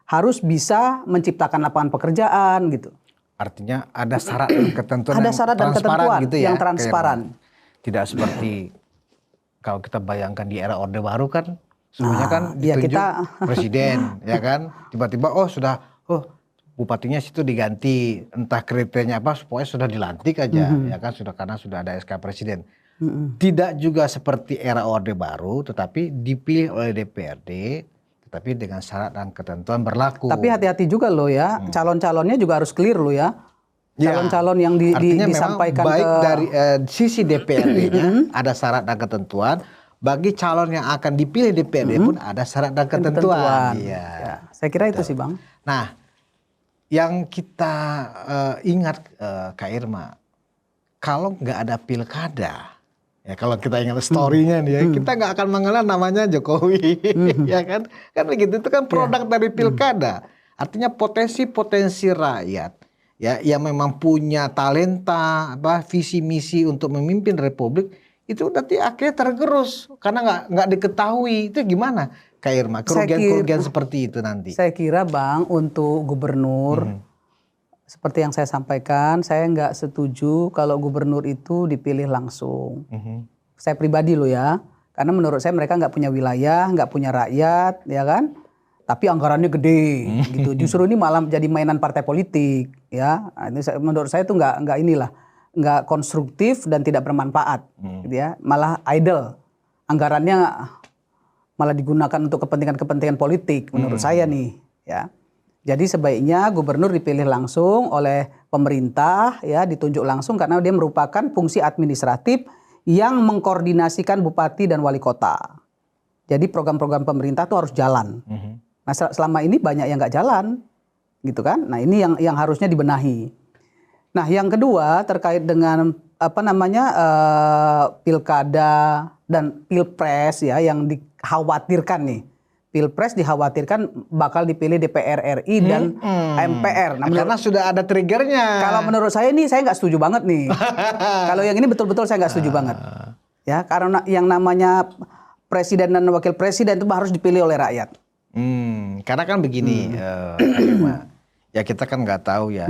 harus bisa menciptakan lapangan pekerjaan gitu. Artinya ada syarat dan ketentuan ada syarat dan ketentuan gitu ya, yang transparan. Tidak seperti kalau kita bayangkan di era Orde Baru kan, semuanya kan ditunjuk presiden, ya kan, tiba-tiba bupatinya situ diganti, entah kriterianya apa, pokoknya sudah dilantik aja, ya kan, karena sudah ada SK presiden. Tidak juga seperti era Orde Baru, tetapi dipilih oleh DPRD, tetapi dengan syarat dan ketentuan berlaku. Tapi hati-hati juga loh ya, calon-calonnya juga harus clear loh ya. Ya, Calon-calon yang artinya disampaikan memang baik ke dari sisi DPRD-nya ada syarat dan ketentuan, bagi calon yang akan dipilih DPRD pun ada syarat dan ketentuan. Iya. Ya, saya kira itu sih Bang. Nah, yang kita ingat Kak Irma, kalau nggak ada pilkada, ya kalau kita ingat story-nya nih ya, kita nggak akan mengenal namanya Jokowi, ya kan? Kan begitu, itu kan produk dari pilkada. Artinya potensi-potensi rakyat, ya yang memang punya talenta, visi misi untuk memimpin republik, itu nanti akhirnya tergerus karena nggak diketahui. Itu gimana, Kak Irma? Kerugian-kerugian seperti itu nanti. Saya kira Bang, untuk gubernur, seperti yang saya sampaikan, saya nggak setuju kalau gubernur itu dipilih langsung. Saya pribadi loh ya, karena menurut saya mereka nggak punya wilayah, nggak punya rakyat, ya kan? Tapi anggarannya gede, gitu. Justru ini malah jadi mainan partai politik, ya. Nah, ini menurut saya itu nggak konstruktif dan tidak bermanfaat, gitu ya. Malah idle, anggarannya malah digunakan untuk kepentingan-kepentingan politik, menurut saya nih, ya. Jadi sebaiknya gubernur dipilih langsung oleh pemerintah, ya, ditunjuk langsung karena dia merupakan fungsi administratif yang mengkoordinasikan bupati dan wali kota. Jadi program-program pemerintah itu harus jalan. Nah selama ini banyak yang nggak jalan, gitu kan? Nah ini yang harusnya dibenahi. Nah yang kedua terkait dengan pilkada dan pilpres ya yang dikhawatirkan nih. Pilpres dikhawatirkan bakal dipilih DPR RI dan MPR. Nah, karena sudah ada triggernya. Kalau menurut saya ini saya nggak setuju banget nih. Kalau yang ini betul-betul saya nggak setuju banget. Ya karena yang namanya presiden dan wakil presiden itu harus dipilih oleh rakyat. Karena kan begini, ya kita kan nggak tahu ya.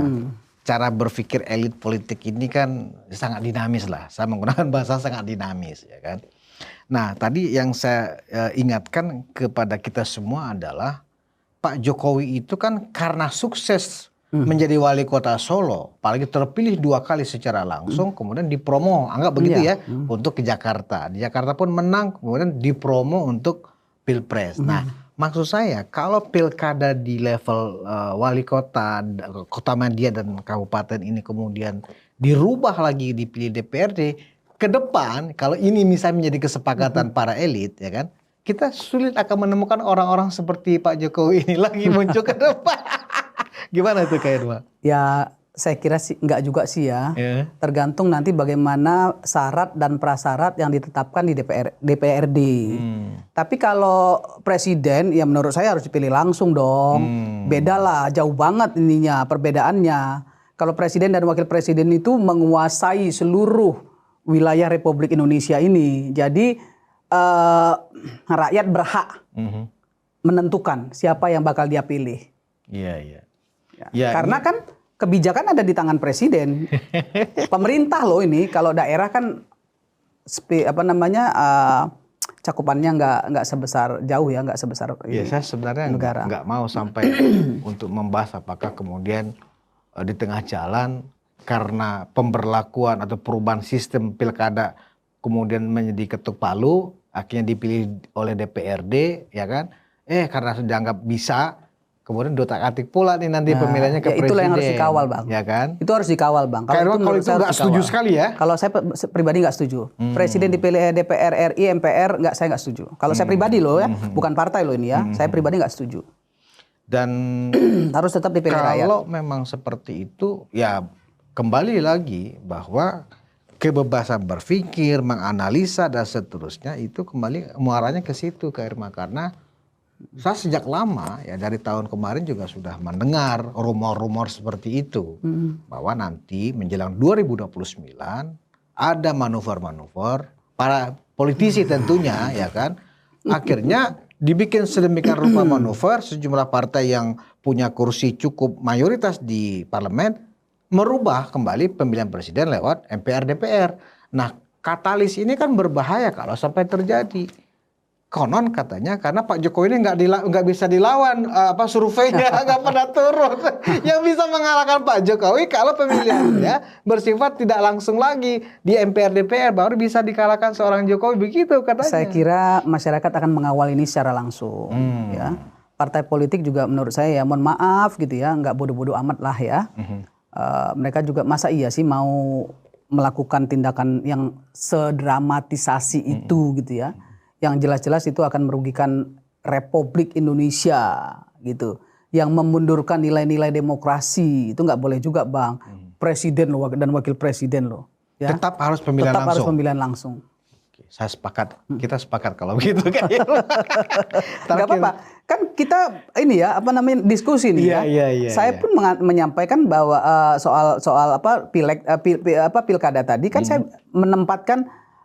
Cara berpikir elit politik ini kan sangat dinamis lah. Saya menggunakan bahasa sangat dinamis, ya kan. Nah, tadi yang saya ingatkan kepada kita semua adalah Pak Jokowi itu kan karena sukses menjadi wali kota Solo, apalagi terpilih 2 kali secara langsung, kemudian dipromo, anggap begitu ya, untuk ke Jakarta. Di Jakarta pun menang, kemudian dipromo untuk Pilpres. Nah, maksud saya kalau pilkada di level wali kota, kota media dan kabupaten ini kemudian dirubah lagi dipilih DPRD, ke depan kalau ini misalnya menjadi kesepakatan para elit, ya kan, kita sulit akan menemukan orang-orang seperti Pak Jokowi ini lagi muncul ke depan. Gimana itu Kak Irma? Ya saya kira sih enggak juga sih ya. Tergantung nanti bagaimana syarat dan prasyarat yang ditetapkan di DPRD. Tapi kalau presiden ya menurut saya harus dipilih langsung dong. Beda lah, jauh banget ininya perbedaannya. Kalau presiden dan wakil presiden itu menguasai seluruh wilayah Republik Indonesia ini. Jadi rakyat berhak menentukan siapa yang bakal dia pilih. Iya. Ya, karena kan kebijakan ada di tangan presiden. Pemerintah loh ini. Kalau daerah kan cakupannya nggak sebesar jauh ya, nggak sebesar ya, saya sebenarnya nggak mau sampai untuk membahas apakah kemudian di tengah jalan karena pemberlakuan atau perubahan sistem pilkada kemudian menjadi ketuk palu, akhirnya dipilih oleh DPRD, ya kan? Karena sudah dianggap bisa, kemudian dotak-atik pula nih nanti pemilihannya ke presiden. Itulah yang harus dikawal, Bang. Ya kan? Itu harus dikawal, Bang. Kalau itu nggak setuju sekali ya? Kalau saya pribadi nggak setuju. Presiden dipilih DPR RI, MPR, saya nggak setuju. Kalau saya pribadi loh ya, bukan partai loh ini ya. Saya pribadi nggak setuju. Dan harus tetap dipilih rakyat. Kalau memang seperti itu, ya kembali lagi bahwa kebebasan berpikir, menganalisa dan seterusnya itu kembali muaranya ke situ Kak Irma, karena saya sejak lama ya dari tahun kemarin juga sudah mendengar rumor-rumor seperti itu bahwa nanti menjelang 2029 ada manuver-manuver para politisi tentunya ya kan, akhirnya dibikin sedemikian rupa manuver sejumlah partai yang punya kursi cukup mayoritas di parlemen merubah kembali pemilihan presiden lewat MPR DPR. Nah, katalis ini kan berbahaya kalau sampai terjadi. Konon katanya karena Pak Jokowi ini nggak bisa dilawan surveinya nggak pernah turun. Yang bisa mengalahkan Pak Jokowi kalau pemilihannya bersifat tidak langsung lagi di MPR DPR baru bisa dikalahkan seorang Jokowi, begitu katanya. Saya kira masyarakat akan mengawal ini secara langsung. Ya, partai politik juga menurut saya ya mohon maaf gitu ya, nggak bodoh-bodoh amat lah ya. Mereka juga masa iya sih mau melakukan tindakan yang sedramatisasi itu gitu ya. Yang jelas-jelas itu akan merugikan Republik Indonesia gitu. Yang memundurkan nilai-nilai demokrasi, itu nggak boleh juga Bang. Presiden loh dan wakil presiden loh. Ya. Tetap harus pemilihan langsung. Tetap harus pemilihan langsung. Saya sepakat, kita sepakat kalau begitu. Gak apa-apa, kan kita ini ya diskusi nih ya. Saya pun menyampaikan bahwa soal pilkada tadi kan saya menempatkan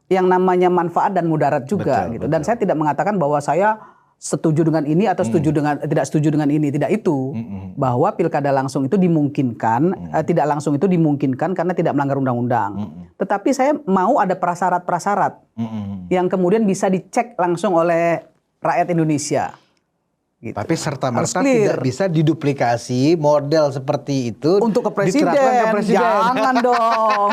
yang namanya manfaat dan mudarat juga gitu. Dan saya tidak mengatakan bahwa saya setuju dengan ini atau tidak setuju dengan ini, tidak itu. Bahwa pilkada langsung itu dimungkinkan, tidak langsung itu dimungkinkan karena tidak melanggar undang-undang. Tetapi saya mau ada prasyarat-prasyarat yang kemudian bisa dicek langsung oleh rakyat Indonesia. Gitu. Tapi serta-merta tidak bisa diduplikasi model seperti itu untuk ke presiden. Jangan dong.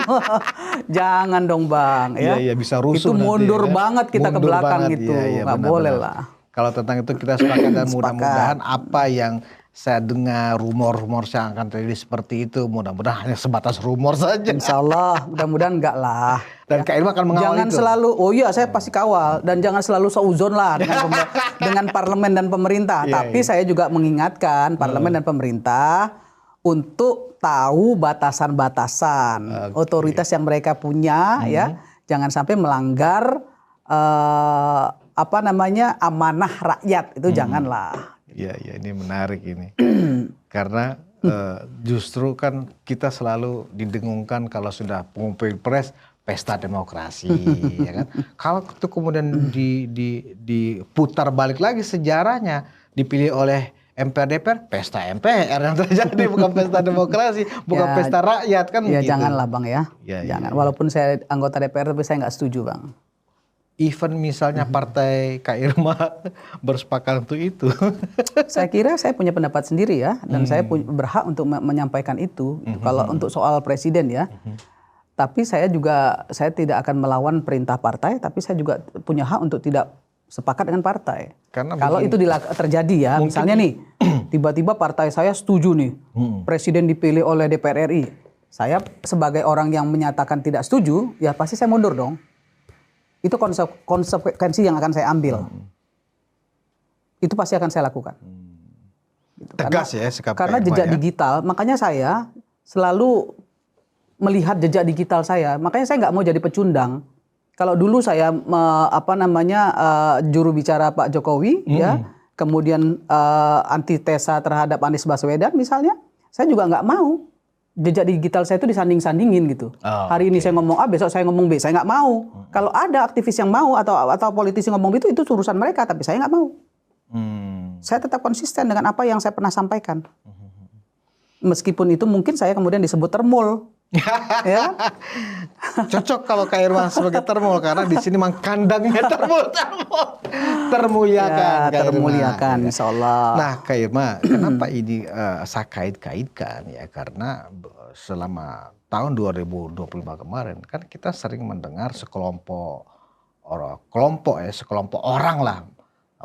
Jangan dong Bang. Iya, bisa rusuh. Itu mundur banget kita ke belakang itu. Nggak boleh lah. Kalau tentang itu kita sepakat dan mudah-mudahan apa yang saya dengar rumor-rumor yang akan terjadi seperti itu mudah-mudahan hanya sebatas rumor saja. Insya Allah mudah-mudahan enggak lah. Dan Kak Irma akan mengawal jangan itu. Selalu, saya pasti kawal. Dan jangan selalu seuzon lah dengan parlemen dan pemerintah. Tapi saya juga mengingatkan parlemen dan pemerintah untuk tahu batasan-batasan otoritas yang mereka punya ya. Jangan sampai melanggar amanah rakyat itu janganlah. Iya, ini menarik ini. Karena justru kan kita selalu didengungkan kalau sudah pilpres pesta demokrasi, ya kan? Kalau itu kemudian diputar balik lagi sejarahnya, dipilih oleh MPR DPR, pesta MPR yang terjadi, bukan pesta demokrasi, bukan pesta rakyat kan? Ya begitu. Janganlah Bang ya, jangan. Walaupun saya anggota DPR tapi saya nggak setuju Bang. Even misalnya partai Kak Irma bersepakat untuk itu. Saya kira saya punya pendapat sendiri ya, dan saya berhak untuk menyampaikan itu. Kalau untuk soal presiden ya. Tapi saya tidak akan melawan perintah partai, tapi saya juga punya hak untuk tidak sepakat dengan partai. Karena kalau itu terjadi ya, misalnya nih, tiba-tiba partai saya setuju nih, presiden dipilih oleh DPR RI. Saya sebagai orang yang menyatakan tidak setuju, ya pasti saya mundur dong. Itu konsekuensi yang akan saya ambil. Itu pasti akan saya lakukan. Gitu. Tegas ya sikap karena jejak digital, makanya saya selalu melihat jejak digital saya. Makanya saya nggak mau jadi pecundang. Kalau dulu saya juru bicara Pak Jokowi, ya, kemudian antitesa terhadap Anies Baswedan misalnya, saya juga nggak mau jejak digital saya itu disanding-sandingin gitu. Hari ini saya ngomong A, besok saya ngomong B. Saya nggak mau. Kalau ada aktivis yang mau atau politisi ngomong itu urusan mereka, tapi saya nggak mau. Saya tetap konsisten dengan apa yang saya pernah sampaikan. Meskipun itu mungkin saya kemudian disebut termul. Ya? Cocok kalau Kak Irma sebagai termul karena di sini memang kandangnya termuliakan. Ya, termuliakan, insya Allah. Nah, Kak Irma, kenapa ini saya kait-kaitkan ya? Karena selama tahun 2025 kemarin kan kita sering mendengar sekelompok orang lah,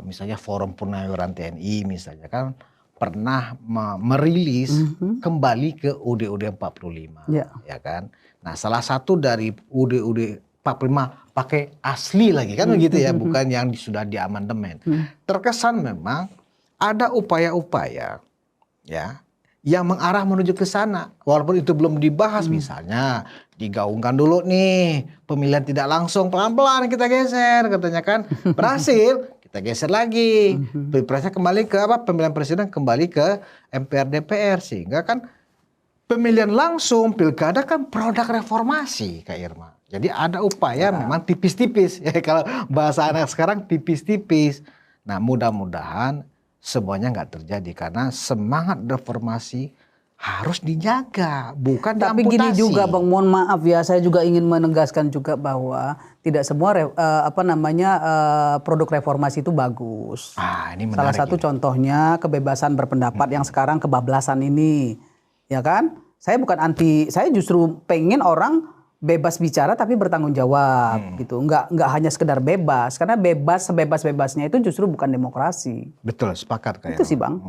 misalnya Forum Purnawirawan TNI misalnya kan pernah merilis kembali ke UUD 45, ya kan. Nah, salah satu dari UUD 45 pakai asli lagi kan begitu ya, bukan yang sudah diamandemen. Terkesan memang ada upaya-upaya ya yang mengarah menuju ke sana, walaupun itu belum dibahas. Misalnya digaungkan dulu nih pemilihan tidak langsung, pelan-pelan kita geser katanya kan, berhasil. Kita geser lagi, pilpresnya kembali ke pemilihan presiden kembali ke MPR DPR, sehingga kan pemilihan langsung pilkada kan produk reformasi Kak Irma. Jadi ada upaya memang tipis-tipis ya, kalau bahasa anak sekarang tipis-tipis. Nah, mudah-mudahan semuanya nggak terjadi karena semangat reformasi Harus dijaga, bukan Tapi diamputasi. gini juga Bang, mohon maaf ya, saya juga ingin menegaskan juga bahwa tidak semua produk reformasi itu bagus. Ini menarik. Salah satu contohnya kebebasan berpendapat yang sekarang kebablasan ini, ya kan? Saya bukan anti, saya justru pengen orang bebas bicara tapi bertanggung jawab gitu. Enggak hanya sekedar bebas, karena bebas sebebas-bebasnya itu justru bukan demokrasi. Betul, sepakat kayak. Itu sih Bang.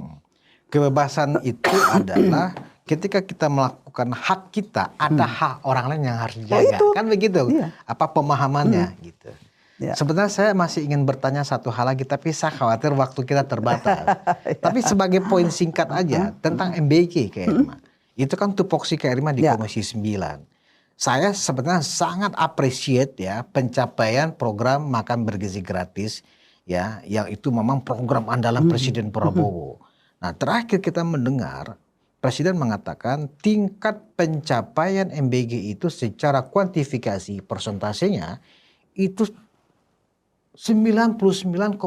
Kebebasan itu adalah ketika kita melakukan hak kita, ada hak orang lain yang harus dijaga. Kan begitu? Iya. Apa pemahamannya gitu. Ya. Sebenarnya saya masih ingin bertanya satu hal lagi, tapi saya khawatir waktu kita terbatas. Tapi sebagai poin singkat aja tentang MBG Kak Irma. Itu kan tupoksi Kak Irma di Komisi 9. Saya sebenarnya sangat appreciate ya pencapaian program makan bergizi gratis ya, yang itu memang program andalan Presiden Prabowo. Nah, terakhir kita mendengar Presiden mengatakan tingkat pencapaian MBG itu secara kuantifikasi persentasenya itu 99,9%,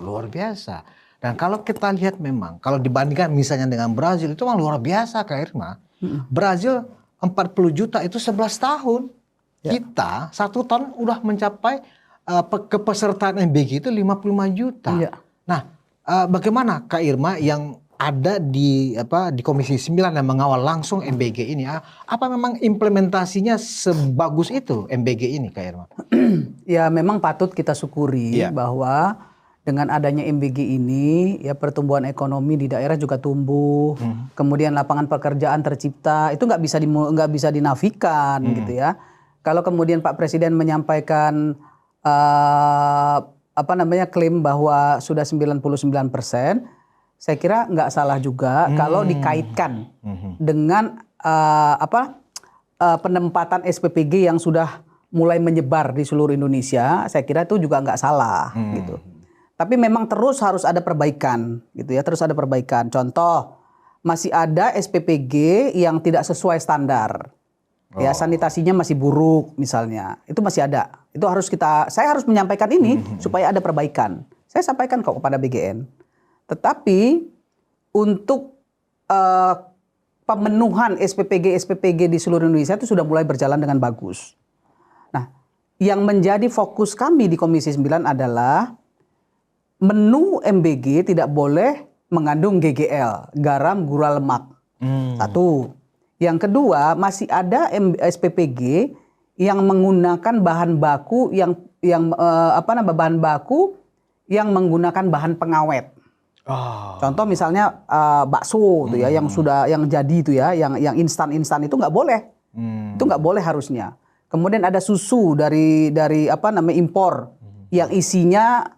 luar biasa. Dan kalau kita lihat memang, kalau dibandingkan misalnya dengan Brazil itu memang luar biasa Kak Irma. Brazil 40 juta itu 11 tahun. Kita 1 tahun udah mencapai kepesertaan MBG itu 55 juta. Nah, bagaimana Kak Irma yang ada di Komisi 9 yang mengawal langsung MBG ini, apa memang implementasinya sebagus itu MBG ini Kak Irma? Ya memang patut kita syukuri bahwa dengan adanya MBG ini ya pertumbuhan ekonomi di daerah juga tumbuh, kemudian lapangan pekerjaan tercipta, itu nggak bisa dinafikan gitu ya. Kalau kemudian Pak Presiden menyampaikan klaim bahwa sudah 99%, saya kira nggak salah juga kalau dikaitkan dengan penempatan SPPG yang sudah mulai menyebar di seluruh Indonesia. Saya kira itu juga nggak salah gitu. Tapi memang terus harus ada perbaikan gitu ya, terus ada perbaikan. Contoh, masih ada SPPG yang tidak sesuai standar. Ya, sanitasinya masih buruk misalnya. Itu masih ada. Itu saya harus menyampaikan ini supaya ada perbaikan. Saya sampaikan kok kepada BGN. Tetapi untuk pemenuhan SPPG di seluruh Indonesia itu sudah mulai berjalan dengan bagus. Nah, yang menjadi fokus kami di Komisi 9 adalah menu MBG tidak boleh mengandung GGL, garam, gula, lemak. Satu. Yang kedua, masih ada SPPG yang menggunakan bahan baku yang menggunakan bahan pengawet. Contoh misalnya bakso tuh ya, yang jadi itu ya, yang instan itu nggak boleh. Itu nggak boleh harusnya. Kemudian ada susu dari impor yang isinya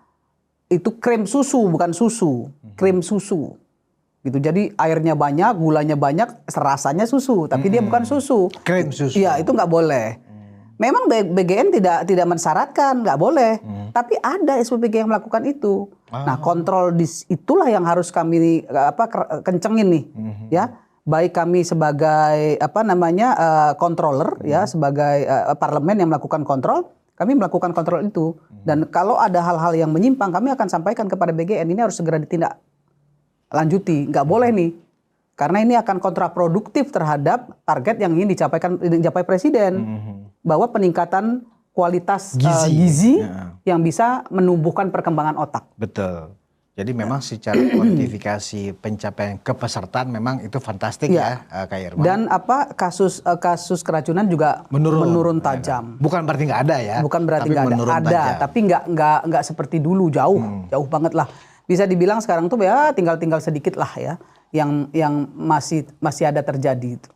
itu krim susu, bukan susu, krim susu. Gitu. Jadi airnya banyak, gulanya banyak, rasanya susu, tapi dia bukan susu. Krim susu. Iya, itu nggak boleh. Memang BGN tidak mensyaratkan, nggak boleh. Tapi ada SPPG yang melakukan itu. Nah, kontrol itulah yang harus kami kencengin nih, ya. Baik kami sebagai controller, ya, sebagai parlemen yang melakukan kontrol, kami melakukan kontrol itu. Dan kalau ada hal-hal yang menyimpang, kami akan sampaikan kepada BGN, ini harus segera ditindak lanjuti, nggak boleh nih, karena ini akan kontraproduktif terhadap target yang ingin dicapai Presiden, bahwa peningkatan kualitas gizi yang bisa menumbuhkan perkembangan otak. Betul. Jadi memang secara kuantifikasi pencapaian kepesertaan memang itu fantastik ya Kak Irma. Dan kasus keracunan juga menurun tajam. Bukan berarti nggak ada ya. Bukan berarti nggak ada. Ada, tapi nggak seperti dulu, jauh banget lah. Bisa dibilang sekarang tuh ya tinggal sedikit lah ya yang masih ada terjadi itu.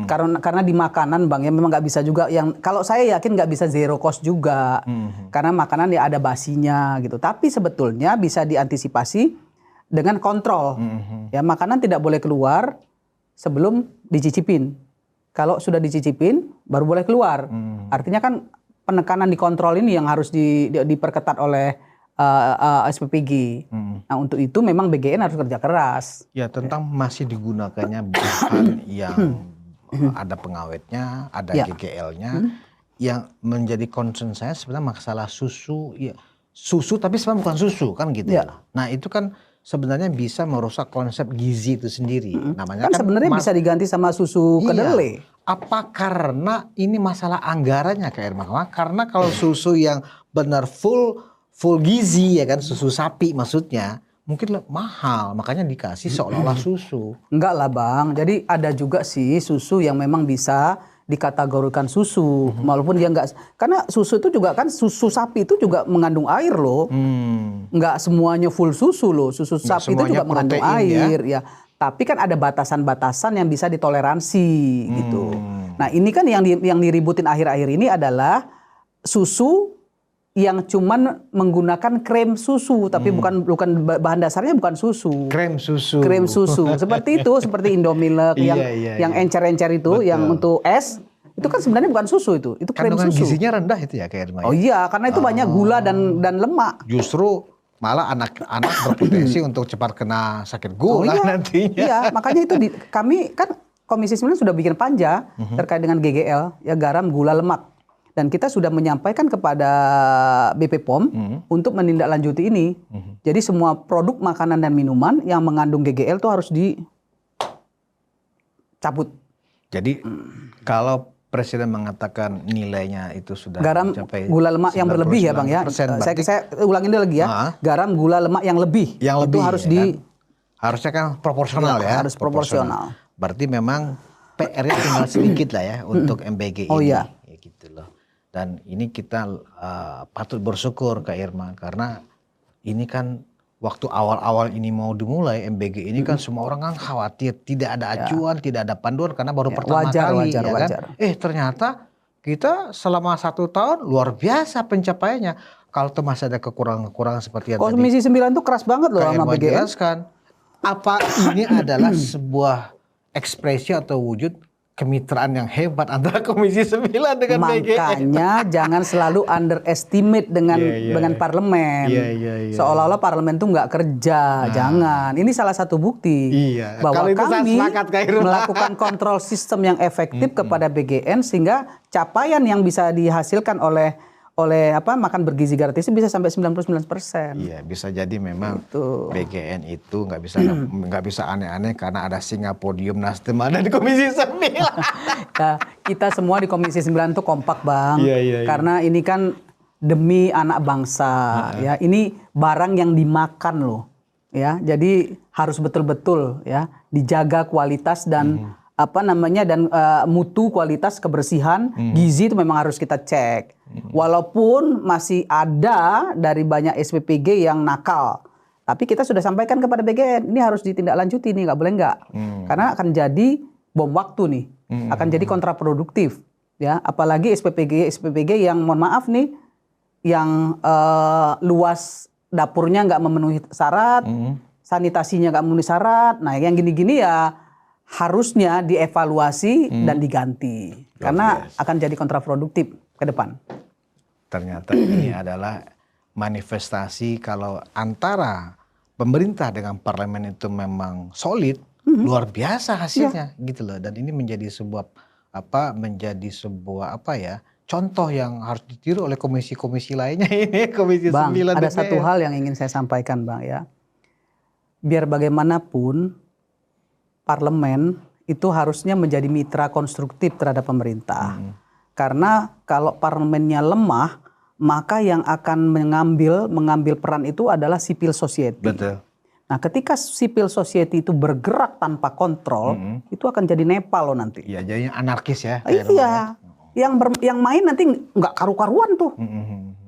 Karena di makanan Bang ya memang nggak bisa juga kalau saya yakin nggak bisa zero cost juga. Karena makanan ya ada basinya gitu. Tapi sebetulnya bisa diantisipasi dengan kontrol. Ya, makanan tidak boleh keluar sebelum dicicipin. Kalau sudah dicicipin baru boleh keluar. Artinya kan penekanan di kontrol ini yang harus diperketat oleh SPPG. Nah, untuk itu memang BGN harus kerja keras. Ya, tentang masih digunakannya bahan yang ada pengawetnya, ada GGL-nya. Yang menjadi concern saya sebenarnya masalah susu. Ya, susu tapi sebenarnya bukan susu kan gitu ya. Nah, itu kan sebenarnya bisa merusak konsep gizi itu sendiri. Namanya Kan sebenarnya bisa diganti sama susu kedelai. Apa karena ini masalah anggarannya Kak Irma? Karena kalau susu yang benar full gizi ya kan, susu sapi maksudnya, mungkin mahal, makanya dikasih seolah-olah susu. Enggak lah Bang, jadi ada juga sih susu yang memang bisa dikategorikan susu, walaupun dia enggak, karena susu itu juga kan, susu sapi itu juga mengandung air loh. Enggak semuanya full susu loh, susu sapi itu juga mengandung air ya. Tapi kan ada batasan-batasan yang bisa ditoleransi gitu. Nah ini kan yang diributin akhir-akhir ini adalah susu yang cuman menggunakan krem susu, tapi bukan bahan dasarnya bukan susu. Krem susu. Krem susu. Seperti itu, seperti Indomilk yang encer-encer itu, betul, yang untuk es. Itu kan sebenarnya bukan susu itu krem kandungan susu. Gizinya rendah itu ya Kak Irma. Oh iya, karena itu banyak gula dan lemak. Justru malah anak-anak berpotensi untuk cepat kena sakit gula nantinya. Iya, makanya itu kami kan Komisi 9 sudah bikin panja terkait dengan GGL, ya garam, gula, lemak. Dan kita sudah menyampaikan kepada BP POM untuk menindaklanjuti ini. Jadi semua produk makanan dan minuman yang mengandung GGL itu harus dicabut. Jadi kalau Presiden mengatakan nilainya itu sudah garam, mencapai gula, lemak yang berlebih ya Bang ya. Saya ulangin dulu lagi ya. Garam, gula, lemak yang lebih. Itu harus ya kan? Harusnya kan proporsional ya. Harus proporsional. Berarti memang PR-nya tinggal sedikit lah ya untuk MBG ini. Oh iya. Ya gitu loh. Dan ini kita patut bersyukur Kak Irma, karena ini kan waktu awal-awal ini mau dimulai MBG ini kan semua orang kan khawatir tidak ada acuan, tidak ada panduan karena baru pertama kali. Kan? Ternyata kita selama 1 tahun luar biasa pencapaiannya. Kalau tuh masih ada kekurangan-kekurangan seperti yang Komisi 9 tuh keras banget loh sama BGN. Jelaskan. Apa ini adalah sebuah ekspresi atau wujud kemitraan yang hebat antara Komisi 9 dengan BGN. Makanya jangan selalu underestimate dengan parlemen. Seolah-olah parlemen tuh nggak kerja. Jangan. Ini salah satu bukti bahwa kami melakukan kontrol sistem yang efektif kepada BGN sehingga capaian yang bisa dihasilkan oleh makan bergizi gratis bisa sampai 99%. Iya, bisa jadi memang BGN itu nggak bisa aneh-aneh karena ada singa podium Nasdem ada di Komisi 9. Ya, kita semua di Komisi 9 tuh kompak Bang. Karena ini kan demi anak bangsa ya. Ini barang yang dimakan loh. Ya, jadi harus betul-betul ya dijaga kualitas dan mutu, kualitas, kebersihan, gizi itu memang harus kita cek. Walaupun masih ada dari banyak SPPG yang nakal, tapi kita sudah sampaikan kepada BGN, ini harus ditindaklanjuti nih, nggak boleh nggak, karena akan jadi bom waktu nih, akan jadi kontraproduktif, ya. Apalagi SPPG yang mohon maaf nih, yang luas dapurnya nggak memenuhi syarat, sanitasinya nggak memenuhi syarat, nah yang gini-gini ya harusnya dievaluasi dan diganti, karena akan jadi kontraproduktif ke depan. Ternyata ini adalah manifestasi kalau antara pemerintah dengan parlemen itu memang solid, luar biasa hasilnya gitu loh. Dan ini menjadi sebuah contoh yang harus ditiru oleh komisi-komisi lainnya ini, Komisi 9. Bang, ada satu hal yang ingin saya sampaikan Bang ya. Biar bagaimanapun parlemen itu harusnya menjadi mitra konstruktif terhadap pemerintah. Karena kalau parlemennya lemah, maka yang akan mengambil peran itu adalah civil society. Betul. Nah, ketika civil society itu bergerak tanpa kontrol, itu akan jadi Nepal loh nanti. Iya, jadinya anarkis ya. Iya. Yang main nanti nggak karu-karuan tuh.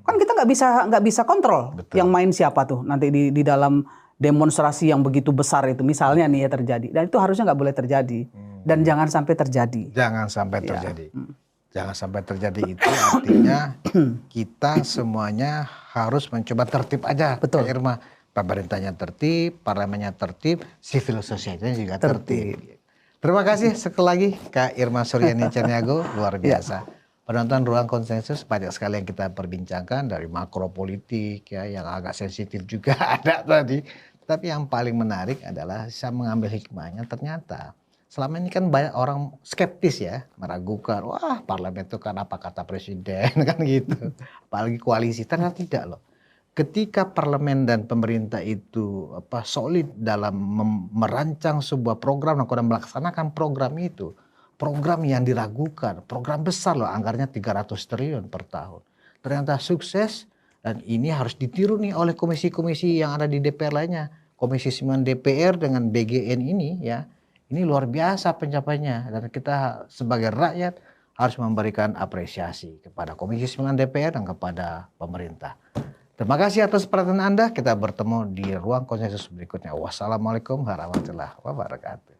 Kan kita nggak bisa kontrol. Betul. Yang main siapa tuh nanti di dalam demonstrasi yang begitu besar itu misalnya nih ya terjadi. Dan itu harusnya nggak boleh terjadi. Dan jangan sampai terjadi. Jangan sampai terjadi. Jangan sampai terjadi itu artinya kita semuanya harus mencoba tertib aja. Betul. Kak Irma, pemerintahnya tertib, parlemennya tertib, civil society-nya juga tertib. Terima kasih sekali lagi Kak Irma Suryani Caniago, luar biasa. Penonton Ruang Konsensus, banyak sekali yang kita perbincangkan dari makro politik ya, yang agak sensitif juga ada tadi. Tapi yang paling menarik adalah saya mengambil hikmahnya, ternyata selama ini kan banyak orang skeptis ya, meragukan, parlemen itu kan apa kata presiden kan gitu. Apalagi koalisi, ternyata tidak loh. ketika parlemen dan pemerintah itu solid dalam merancang sebuah program dan melaksanakan program itu, program yang diragukan, program besar loh, anggarannya 300 triliun per tahun. Ternyata sukses, dan ini harus ditiru nih oleh komisi-komisi yang ada di DPR lainnya. Komisi 9 DPR dengan BGN ini ya, ini luar biasa pencapaiannya, dan kita sebagai rakyat harus memberikan apresiasi kepada Komisi 9 DPR dan kepada pemerintah. Terima kasih atas perhatian Anda. Kita bertemu di ruang konsensus berikutnya. Wassalamualaikum warahmatullahi wabarakatuh.